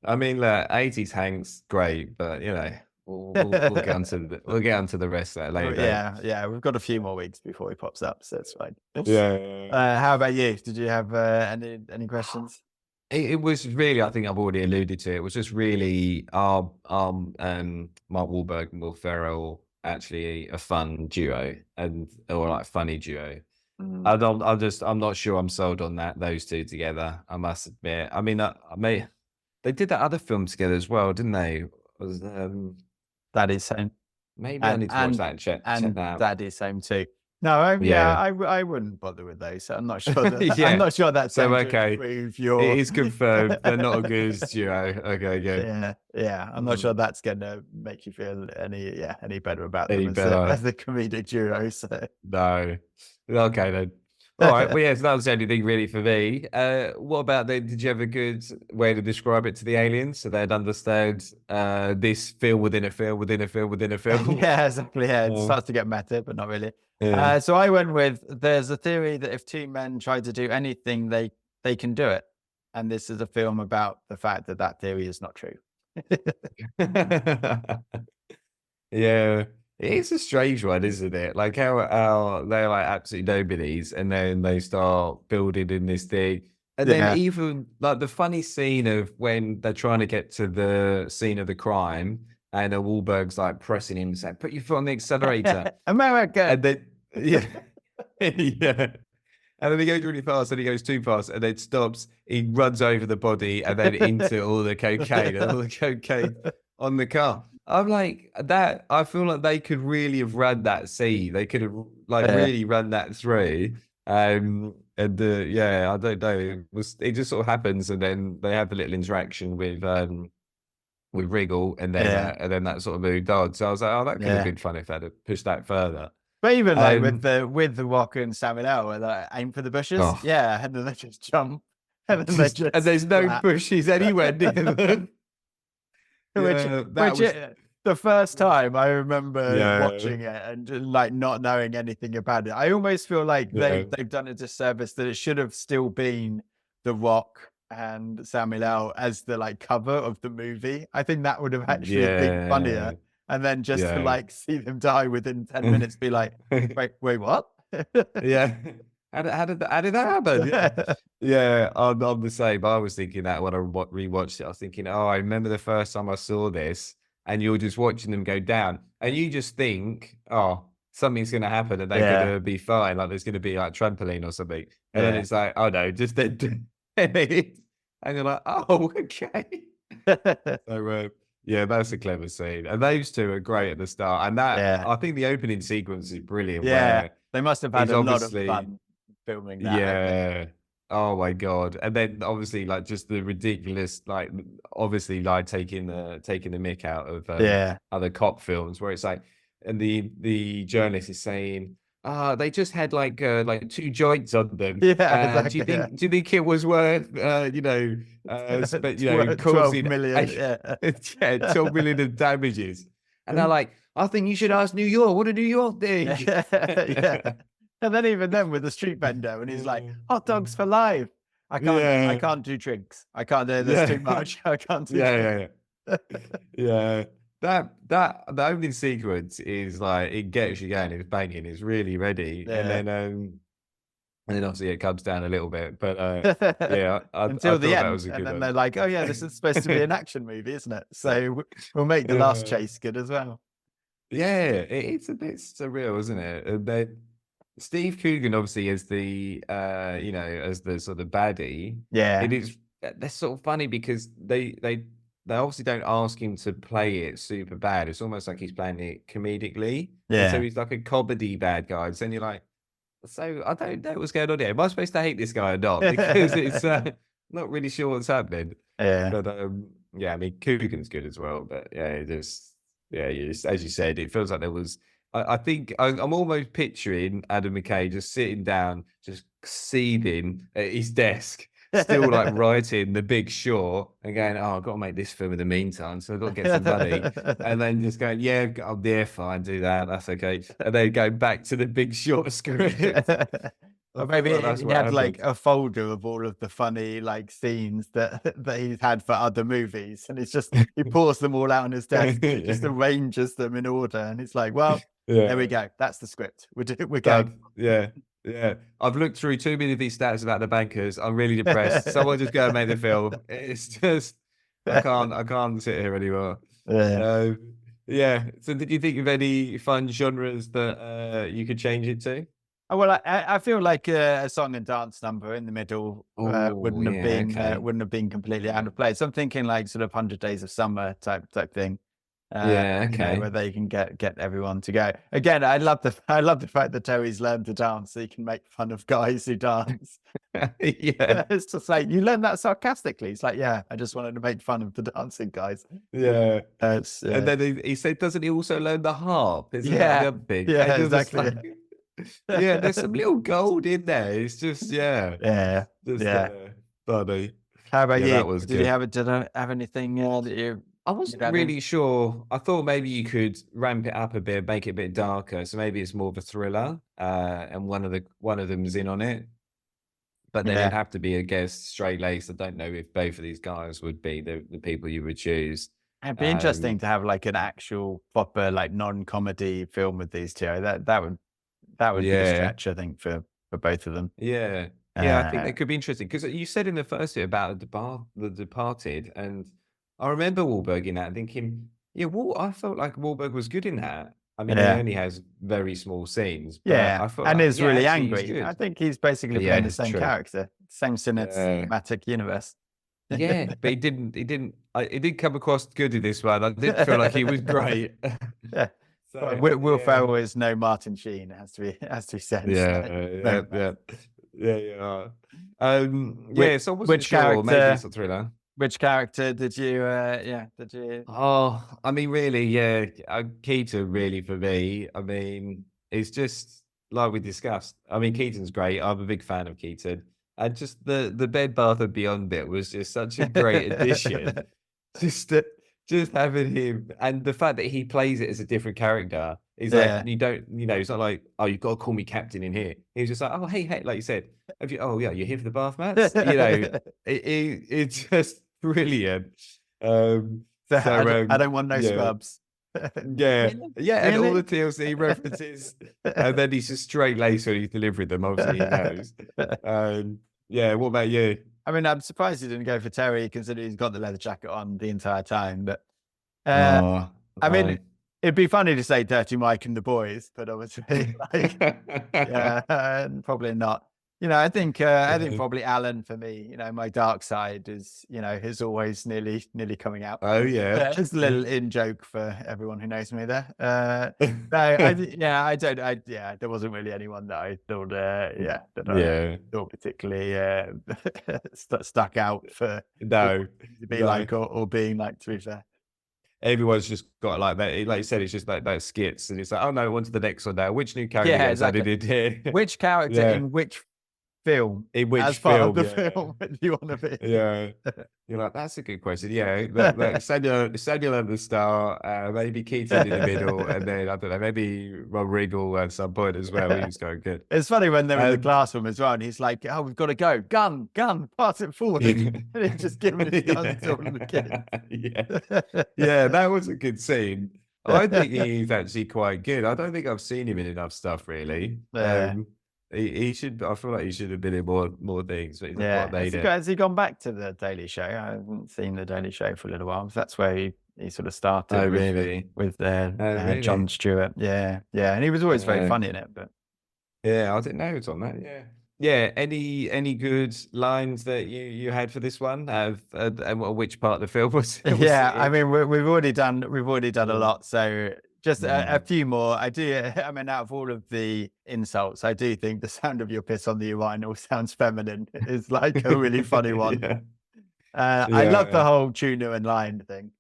I mean, look, 80s Hank's great, but you know, we'll get onto the rest of that later. Yeah. We've got a few more weeks before he pops up, so it's fine. Yeah. How about you? Did you have any questions? It was really, I think I've already alluded to it. It was just really Mark Wahlberg and Will Ferrell actually a fun duo or like funny duo. I'm not sure I'm sold on those two together. I must admit. I mean, they did that other film together as well, didn't they? Was Daddy's Home. Maybe I need to watch that and check that out. Daddy's Home too. No, I wouldn't bother with those. I'm not sure that. I'm not sure that's so okay. It is confirmed they're not a good duo. Okay, good. Yeah. I'm not sure that's gonna make you feel any better about them as the comedic duo. So no. Okay then. All right. Well, so that was the only thing really for me. What about did you have a good way to describe it to the aliens so they'd understand this film within a film within a film within a film? Yeah, exactly. Yeah, it starts to get meta, but not really. Yeah. So I went with, there's a theory that if two men try to do anything, they can do it. And this is a film about the fact that theory is not true. Yeah. It's a strange one, isn't it? Like how they're like absolute nobodies, and then they start building in this thing. And then even like the funny scene of when they're trying to get to the scene of the crime, and Wahlberg's like pressing him and saying, "Put your foot on the accelerator." America. And then yeah. And then he goes really fast, and he goes too fast, and then stops. He runs over the body, and then into all the cocaine, and all the cocaine on the car. I'm like that. I feel like they could really have run that scene. They could have really run that through. I don't know. It just sort of happens, and then they have a little interaction with Wriggle, and then that sort of moved on. So I was like, oh, that could have been fun if they'd have pushed that further. But even like with the Rock and Samuel L, where they aim for the bushes, and then they just jump, and then and there's no bushes anywhere near them. The first time I remember watching it and like not knowing anything about it, I almost feel like they've done a disservice that it should have still been The Rock and Samuel L as the like cover of the movie. I think that would have actually been funnier. And then just to like see them die within 10 minutes, be like, wait, what? How did that happen? Yeah, I'm the same. I was thinking that when I rewatched it. I was thinking, oh, I remember the first time I saw this, and you're just watching them go down, and you just think, oh, something's going to happen, and they're going to be fine. Like there's going to be like trampoline or something, and then it's like, oh no, just and you're like, oh, okay. So that's a clever scene, and those two are great at the start, and that I think the opening sequence is brilliant. Yeah, they must have had a lot of fun filming that. Yeah. Oh my god! And then obviously, like just the ridiculous, like obviously, like taking the mick out of other cop films, where it's like, and the journalist is saying, they just had like 2 joints on them. Exactly, do you think it was worth 12 causing million? 12 million of damages? And they're like, I think you should ask New York. What do New York think? And then even then with the street vendor, and he's like, hot dogs for life. I can't do drinks. I can't do this too much. I can't do That the opening sequence is like, it gets you going, it's banging, it's really ready. And then obviously it comes down a little bit. But until the end. And then they're like, oh yeah, this is supposed to be an action movie, isn't it? So we'll make the last chase good as well. Yeah, it's a bit surreal, isn't it? And Steve Coogan obviously is the as the sort of baddie. It is. That's sort of funny because they obviously don't ask him to play it super bad. It's almost like he's playing it comedically. And so he's like a comedy bad guy. And then you're like, so I don't know what's going on here. Am I supposed to hate this guy or not? Because it's not really sure what's happening. But I mean, Coogan's good as well. But as you said, it feels like there was. I think I'm almost picturing Adam McKay just sitting down, just seething at his desk, still like writing The Big Short and going, oh, I've got to make this film in the meantime, so I've got to get some money. And then just going, yeah, oh, yeah, fine, do that, that's okay. And then go back to The Big Short script. Or maybe that's he what had like happened. a folder of all of the funny like scenes that he's had for other movies, and it's just he pours them all out on his desk, just Yeah. arranges them in order, and it's like, well, there we Yeah. go. That's the script. We're going. Done. Yeah. Yeah. I've looked through too many of these stats about the bankers. I'm really depressed. Someone just go and make the film. It's just I can't sit here anymore. Yeah. Yeah. So did you think of any fun genres that you could change it to? Oh, well, I feel like a song and dance number in the middle Oh, wouldn't have yeah, been okay. wouldn't have been completely out of place. So I'm thinking like sort of 100 Days of Summer type thing. Yeah, You know, okay. where they can get everyone to go. Again, I love the fact that Terry's learned to dance, so he can make fun of guys who dance. Yeah. It's just like, you learned that sarcastically. It's like, yeah, I just wanted to make fun of the dancing guys. Yeah. It's And then he said, doesn't he also learn the harp? Isn't that yeah, the other thing? yeah, And you're just exactly. yeah, there's some little gold in there. It's just, yeah, Yeah, just yeah. funny. How about Yeah, you? that was good. Did I have anything that you I you'd wasn't add in? really sure. I thought maybe you could ramp it up a bit, make it a bit darker. So maybe it's more of a thriller, and one of them's in on it. But then it'd Yeah, have to be a guest straight laced. I don't know if both of these guys would be the people you would choose. it'd be interesting Um, to have like an actual proper like non-comedy film with these two. That would be a yeah. stretch, I think, for both of them. Yeah. Yeah, I think Uh, that could be interesting because you said in the first bit about The Departed, and I remember Wahlberg in that and thinking, yeah, I felt like Wahlberg was good in that. I mean, he yeah, only has very small scenes, but yeah, I felt and like, is yeah, really actually, he's angry. I good. think he's basically Yeah, playing the it's same true. character, same Yeah. cinematic universe. Yeah, but he did come across good in this one. I didn't feel like he was great. Yeah. Well, So, Will yeah. Ferrell is no Martin Sheen. It has to be said. So, Yeah, very yeah, nice. yeah, yeah. Which, Yeah, so I wasn't which sure. Maybe it's character? a thriller. Which character did you? Yeah, did you? Oh, I mean, really, yeah. Keaton, really, for me. I mean, it's just like we discussed. I mean, Keaton's great. I'm a big fan of Keaton, and just the Bed Bath and Beyond bit was just such a great addition. Just just having him, and the fact that he plays it as a different character. He's like, Yeah. you don't, he's not like, oh, you've got to call me captain in here. He's just like, oh, hey, like you said, oh yeah, you're here for the bath mats. It's just brilliant. So So I don't want no yeah, scrubs. yeah, Really? yeah, and all the Really? TLC references, and then he's just straight laced when he's delivering them. Obviously, he knows. Yeah. What about you? I mean, I'm surprised he didn't go for Terry, considering he's got the leather jacket on the entire time. But Oh, I mean, no. it'd be funny to say Dirty Mike and the boys, but obviously, like, yeah, probably not. You know, I think Yeah. probably Alan for me. You know, my dark side is always nearly coming out. Oh yeah. Just a little in joke for everyone who knows me there. No, there wasn't really anyone that I thought, that I Yeah. thought particularly stuck out for No. to be No. like or being like. To be fair, Everyone's just got like that. Like you said, it's just like those skits, and it's like, oh no, on to the next one now. Which new character yeah, gets added exactly. in here? Which character Yeah. in which film, In which as part of film? the Yeah. film, do you want to be? Yeah. You're like, that's a good question. Yeah, Samuel at the start, maybe Keaton in the middle, and then I don't know, maybe Rodrigo at some point as well. He was going good. It's funny when they're in the Um, classroom as well, and he's like, "Oh, we've got to go. Gun, pass it forward." And he's just giving his gun to all of the kids. Yeah, yeah, that was a good scene. I think he's actually quite good. I don't think I've seen him in enough stuff really. Yeah. He should. I feel like he should have been in more things, but he's not Yeah. quite made it. Has he gone back to the Daily Show? I haven't seen the Daily Show for a little while. That's where he sort of started Oh really? with Oh Jon really? Stewart. Yeah, yeah, and he was always very Uh, funny in it. But Yeah, I didn't know it was on that. Yeah. Yeah. Any good lines that you had for this one? And which part of the film was was yeah, it I in? mean, we've already done a Mm, lot. So just a mm. few more. I do. I mean, out of all of the insults, I do think the sound of your piss on the urinal sounds feminine is like a really funny one. Yeah. I love the Yeah. whole tuna and lion thing.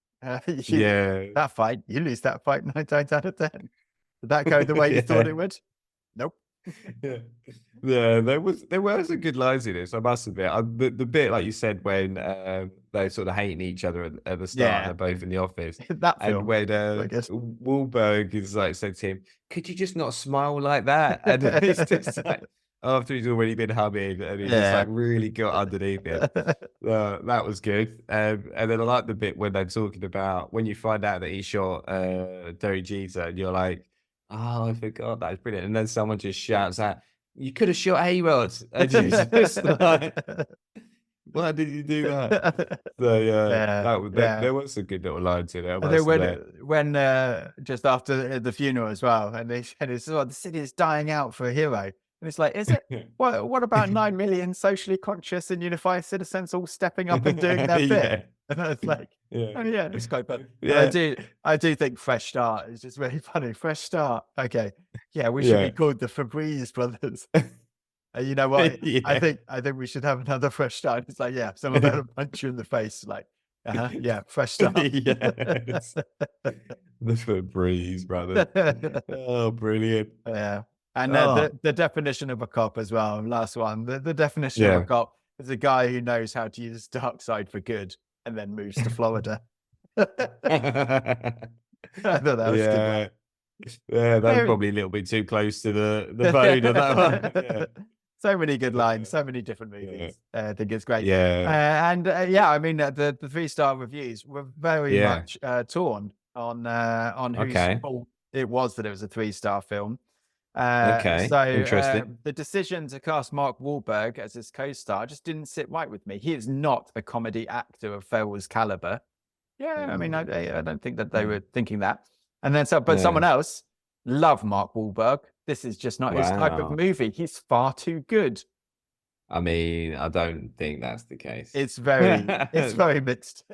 Yeah. That fight, you lose that fight 9 times out of 10. Did that go the way you thought Yeah. it would? Nope. Yeah. Yeah, there were some good lines in this, I must admit. The bit like you said when they're sort of hating each other at the start and Yeah, they're both in the office, that and film, when I guess. Wahlberg is like said to him, "Could you just not smile like that?" And it's just like after he's already been humming and he just like Yeah. really got underneath it. That was good. And then I like the bit when they're talking about when you find out that he shot Derry Jeter, and you're like, "Oh, I forgot that was brilliant." And then someone just shouts out, "You could have shot A-Rod." And you're just like, "Why did you do that?" So yeah, Yeah, that was yeah. there was some good little lines in there, I I think must admit. when just after the funeral as well, and they said, "It's the city is dying out for a hero," and it's like, "Is it? What about 9 million socially conscious and unified citizens all stepping up and doing their bit?" Yeah, And I was like, yeah, "Oh yeah, it's quite fun." And yeah, I do think Fresh Start is just really funny. Fresh Start, okay, yeah, we should be yeah. called the Febreze brothers. You know what? Yeah. I think we should have another fresh start. It's like, yeah, someone better punch you in the face. Like, yeah, fresh start. Yes. The Febreze brothers. Oh, brilliant. Yeah. And Oh, the definition of a cop as well. Last one. The definition of a yeah. cop is a guy who knows how to use dark side for good and then moves to Florida. I thought that was a good one. Yeah. Yeah, that's Very- probably a little bit too close to the bone of that one. Yeah. So many good lines, Yeah. so many different Yeah. movies. I think it's great. Yeah. Yeah, I mean, the 3-star reviews were very Yeah. much torn on whose Okay. fault it was that it was a 3-star film. Okay. Interesting. The decision to cast Mark Wahlberg as his co-star just didn't sit right with me. He is not a comedy actor of Ferrell's caliber. Yeah, I mean, I don't think that they were thinking that. And then but someone Yeah. else love Mark Wahlberg. This is just not his type of Wow. movie. He's far too good. I mean, I don't think that's the case. It's very mixed.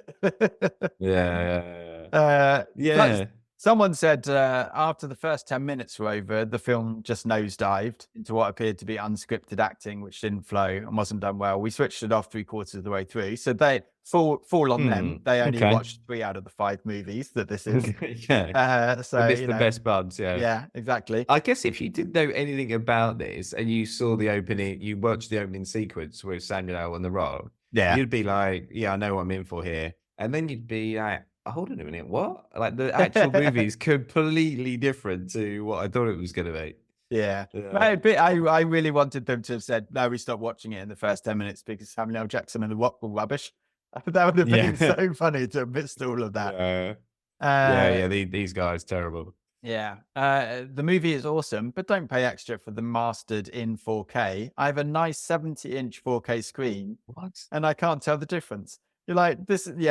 Yeah. Uh, Yeah. Someone said after the first 10 minutes were over, the film just nosedived into what appeared to be unscripted acting, which didn't flow and wasn't done well. We switched it off 3/4 of the way through. So they fall on them. They only Okay. watched 3 out of the 5 movies that this is. Yeah. So They missed the best buds, yeah. Yeah, exactly. I guess if you didn't know anything about this and you saw the opening, you watched the opening sequence with Samuel L. and The Rock, Yeah. you'd be like, "Yeah, I know what I'm in for here." And then you'd be like, "Hold on a minute, what?" Like the actual movie is completely different to what I thought it was gonna be. Yeah. Yeah. I really wanted them to have said, "No, we stopped watching it in the first 10 minutes because Samuel L. Jackson and The Rock were rubbish." That would have been Yeah. so funny to have missed all of that. Yeah. Uh, Yeah, these guys, terrible. Yeah. The movie is awesome, but don't pay extra for the mastered in 4K. I have a nice 70-inch 4K screen, What? and I can't tell the difference. You're like,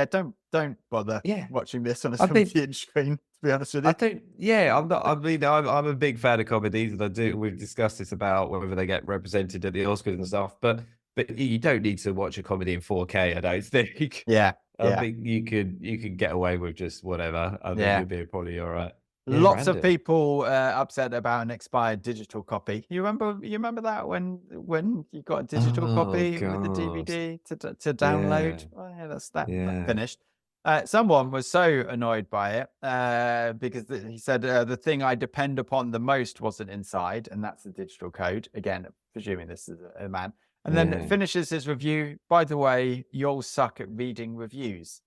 don't bother Yeah. watching this on a I think 70-inch screen, to be honest with I you. don't. Yeah, I'm not. I mean, I'm a big fan of comedies, and I do. We've discussed this about whether they get represented at the Oscars and stuff. But you don't need to watch a comedy in 4K. I don't think. Yeah. I think you could get away with just whatever. I think Yeah. you'll be probably all right. Yeah, Lots of random. people upset about an expired digital copy. You remember that when you got a digital Oh copy with the God. DVD to Yeah. download? Oh, yeah, that Yeah. finished. Someone was so annoyed by it because he said the thing I depend upon the most wasn't inside, and that's the digital code. Again, presuming this is a man. And then Yeah. finishes his review. By the way, you'll suck at reading reviews.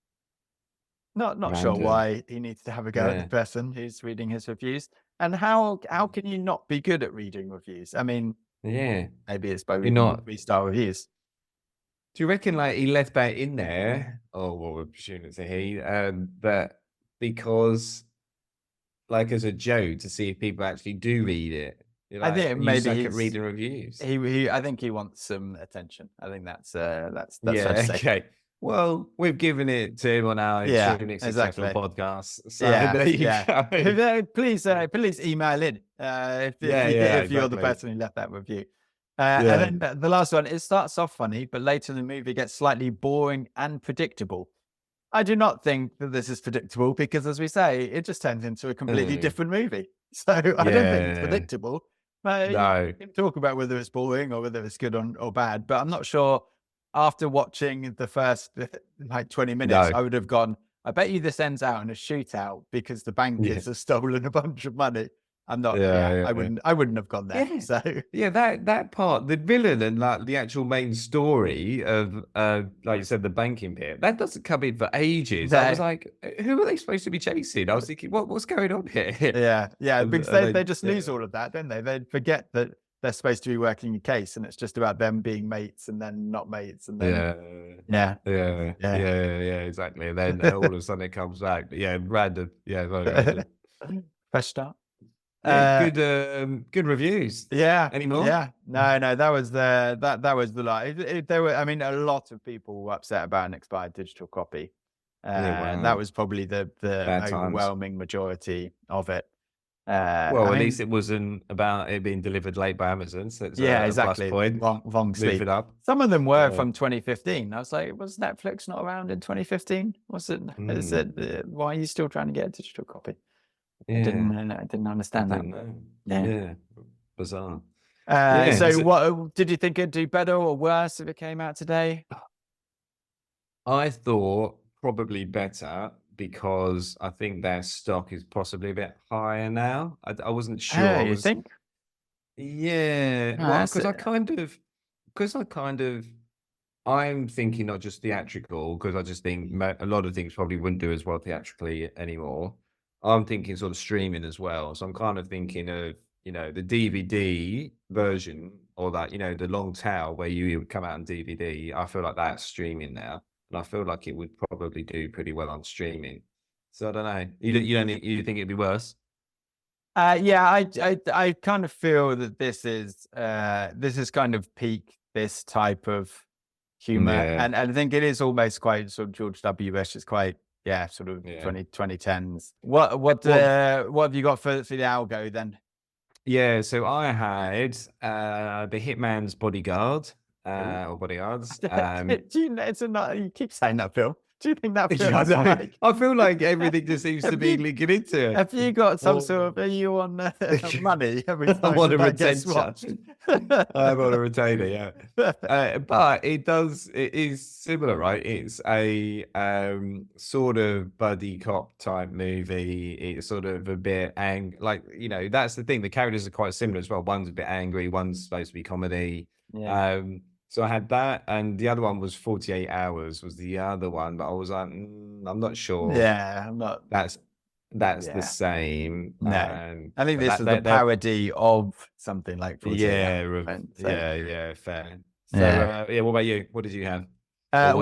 Not sure Random. why he needs to have a go at Yeah. the person who's reading his reviews. And how can you not be good at reading reviews? I mean, Yeah. maybe it's by You're reading not. 3-star reviews. Do you reckon like he left that in there? Oh, well, we're presuming it's a he. But because like as a joke to see if people actually do read it. You're I like, think you maybe suck at he's reading reviews. I think he wants some attention. I think that's fair to Yeah. say. Okay. Well, we've given it to him on our Yeah, extremely successful exactly. podcast. So Yeah, there you yeah. go. Please email in if Yeah, if you're the exactly. person who left that review. Yeah. And then the last one, it starts off funny, but later the movie gets slightly boring and predictable. I do not think that this is predictable because, as we say, it just turns into a completely different movie. So I don't think it's Yeah. predictable. You No. can talk about whether it's boring or whether it's good or bad, but I'm not sure after watching the first like 20 minutes, No. I would have gone, I bet you this ends out in a shootout because the bankers Yeah. have stolen a bunch of money. I'm not. I wouldn't have gone there. Yeah. So that part, the villain and like the actual main story of like you said, the banking bit, that doesn't come in for ages. I was like, who are they supposed to be chasing? I was thinking, what's going on here? Because they just lose all of that, don't they? They forget that they're supposed to be working a case, and it's just about them being mates and then not mates, and then exactly. And then all of a sudden it comes back. Random. Random. Fresh start. Good reviews. Any more? No, that was the lot. There were, I mean, a lot of people were upset about an expired digital copy. That was probably the overwhelming majority of it. Well, at least it wasn't about it being delivered late by Amazon. So it's exactly. a plus point. Wrong sleep. It up. Some of them were from 2015. I was like, was Netflix not around in 2015? Was it? Is it? Why are you still trying to get a digital copy? I didn't understand that. Bizarre. So what did you think it'd do better or worse if it came out today? I thought probably better, because I think their stock is possibly a bit higher now. I wasn't sure. You think? Yeah. Well, because I'm thinking not just theatrical, because I just think a lot of things probably wouldn't do as well theatrically anymore. I'm thinking sort of streaming as well. So I'm kind of thinking of, the DVD version, or that, the long tail where you would come out on DVD. I feel like that's streaming now. And I feel like it would probably do pretty well on streaming. So I don't know. You think it'd be worse? I kind of feel that this is kind of peak this type of humor, and I think it is almost quite sort of George W.-ish. It's quite sort of 2010s. What have you got for the algo then? So I had The Hitman's Bodyguard. Or Bodyguards. You keep saying that film. Do you think that film? I feel like everything just seems to be linking into it. Have you got some sort of? Are you on money every time? I'm on a retainer. I'm on a retainer. But it is similar, right? It's a sort of buddy cop type movie. It's sort of a bit that's the thing. The characters are quite similar as well. One's a bit angry. One's supposed to be comedy. So I had that, and the other one was 48 Hours was the other one, but I was like, I'm not sure. I'm not. That's the same. No, I think this is a parody of something like 48 Hours. Fair. So what about you? What did you have? So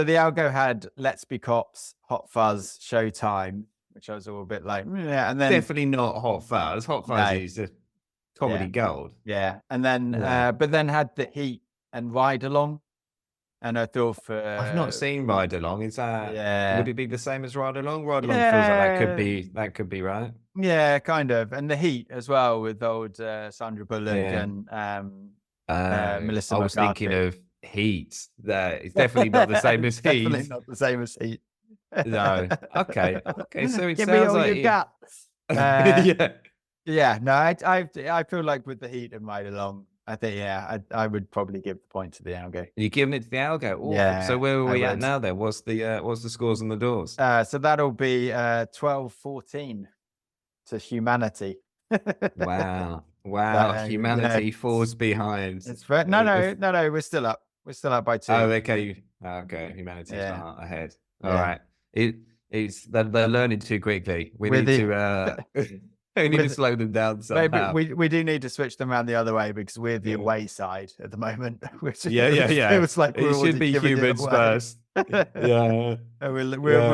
the algo had Let's Be Cops, Hot Fuzz, Showtime, which I was all a bit like, and then definitely not Hot Fuzz. Hot Fuzz is just comedy gold. And then but then had The Heat and Ride Along, and I thought I've not seen Ride Along. Is that would it be the same as Ride Along? Ride Along feels like that could be right. Kind of. And The Heat as well, with old Sandra Bullock and Melissa McCarthy. I was thinking of Heat. That it's definitely not the same as Heat. Definitely not the same as Heat. No. Okay. So it Give sounds me all like your guts. No, I feel like with The Heat and Ride Along, I think I would probably give the point to the algo. You're giving it to the algo. Ooh. So where are we at now then? What's the scores on the doors? So that'll be 12-14 to Humanity. Wow. Humanity falls behind. It's fair. No, we're still up. We're still up by 2. Oh, okay. Humanity's ahead. All right. They're learning too quickly. We need to slow them down somehow. Maybe we do need to switch them around the other way, because we're the away side at the moment. It was like it should be humans first. We'll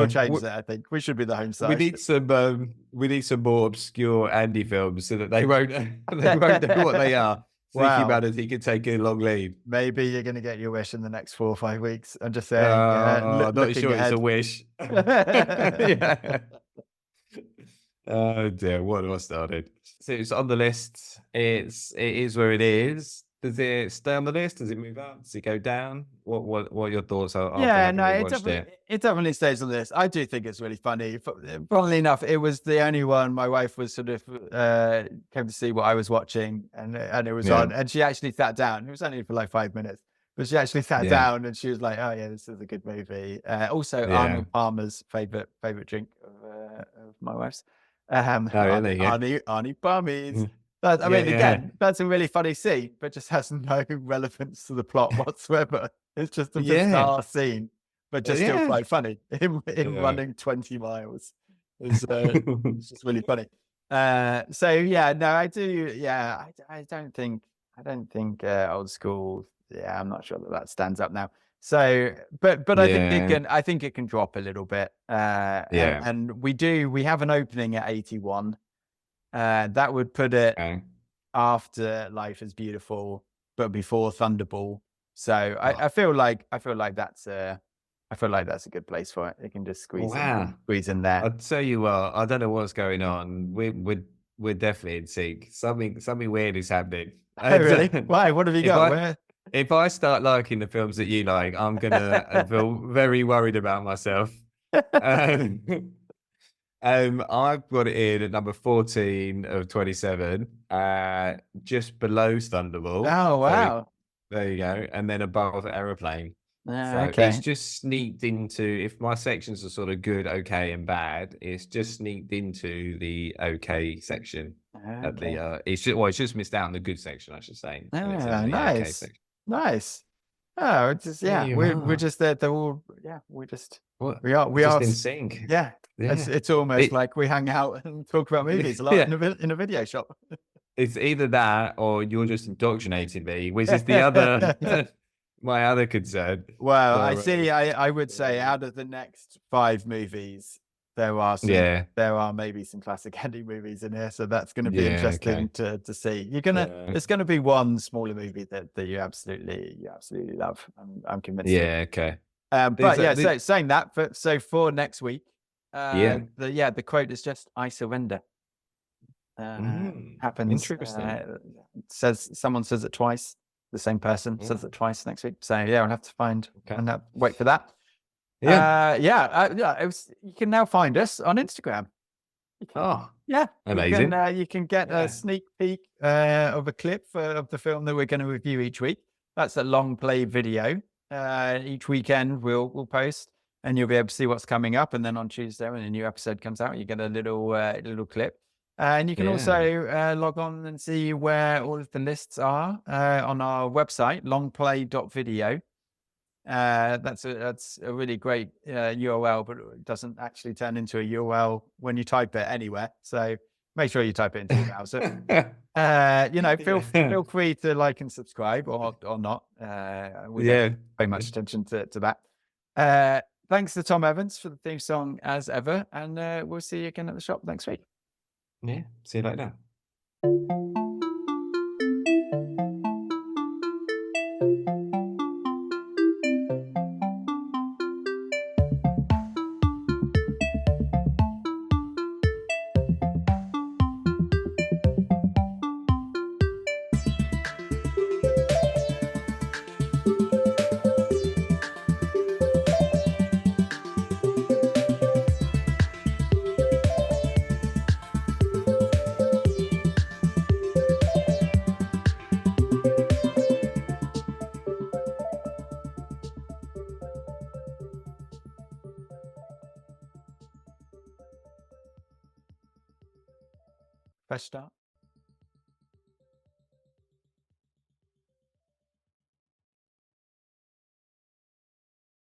change that. I think we should be the home side. We need some more obscure Andy films so that they won't know what they are. So humanity can take a long lead. Maybe you're going to get your wish in the next 4 or 5 weeks. I'm just saying. I'm not sure it's a wish. Oh dear, what have I started? So it's on the list. It is where it is. Does it stay on the list? Does it move up? Does it go down? What are your thoughts? It definitely stays on the list. I do think it's really funny. Funnily enough, it was the only one my wife was sort of came to see what I was watching, and it was on, and she actually sat down. It was only for like 5 minutes, but she actually sat down and she was like, "Oh yeah, this is a good movie." Also, Arnold Palmer's favorite drink of my wife's. There you go. Arnie Bummies. I Yeah, mean, again, that's a really funny scene, but just has no relevance to the plot whatsoever. It's just a bizarre scene, but just still quite funny. Him running 20 miles is it's just really funny. So yeah, no, I do. Yeah, I don't think Old School. Yeah, I'm not sure that stands up now. So, but I think it can drop a little bit. And we have an opening at 81. That would put it after Life is Beautiful, but before Thunderball. So I feel like that's a good place for it. It can just squeeze in there. I'll tell you what, I don't know what's going on. We're definitely in sync. Something weird is happening. Oh, really? Why? What have you got? If I start liking the films that you like, I'm gonna feel very worried about myself. I've got it in at number 14 of 27, just below Thunderball. Oh, wow. So there you go. And then above Aeroplane. So okay. it's just sneaked into, if my sections are sort of good, okay, and bad, it's just sneaked into the okay section. At the it's just missed out on the good section, I should say. Nice. Nice. Oh, it's just we're just they're all we are in sync. Yeah. It's almost like we hang out and talk about movies a lot in a video shop. It's either that or you're just indoctrinating me, which is the other my other concern. Well, I would say out of the next 5 movies, there are maybe some classic Andy movies in here, so that's going to be interesting to see. There's going to be one smaller movie that you absolutely love. I'm convinced. Yeah, okay. So saying that, for next week, the quote is just "I surrender." Happens. Interesting. Someone says it twice. The same person says it twice next week. So yeah, we'll have to find and wait for that. You can now find us on Instagram. Amazing. You can get a sneak peek of a clip of the film that we're going to review each week. That's a long play video. Each weekend we'll post, and you'll be able to see what's coming up. And then on Tuesday, when a new episode comes out, you get a little clip. And you can also log on and see where all of the lists are on our website, longplay.video. That's a really great URL, but it doesn't actually turn into a URL when you type it anywhere. So make sure you type it into your browser. Feel free to like and subscribe or not. We don't pay much attention to that. Thanks to Tom Evans for the theme song as ever, and we'll see you again at the shop next week. Yeah, see you later. Press start.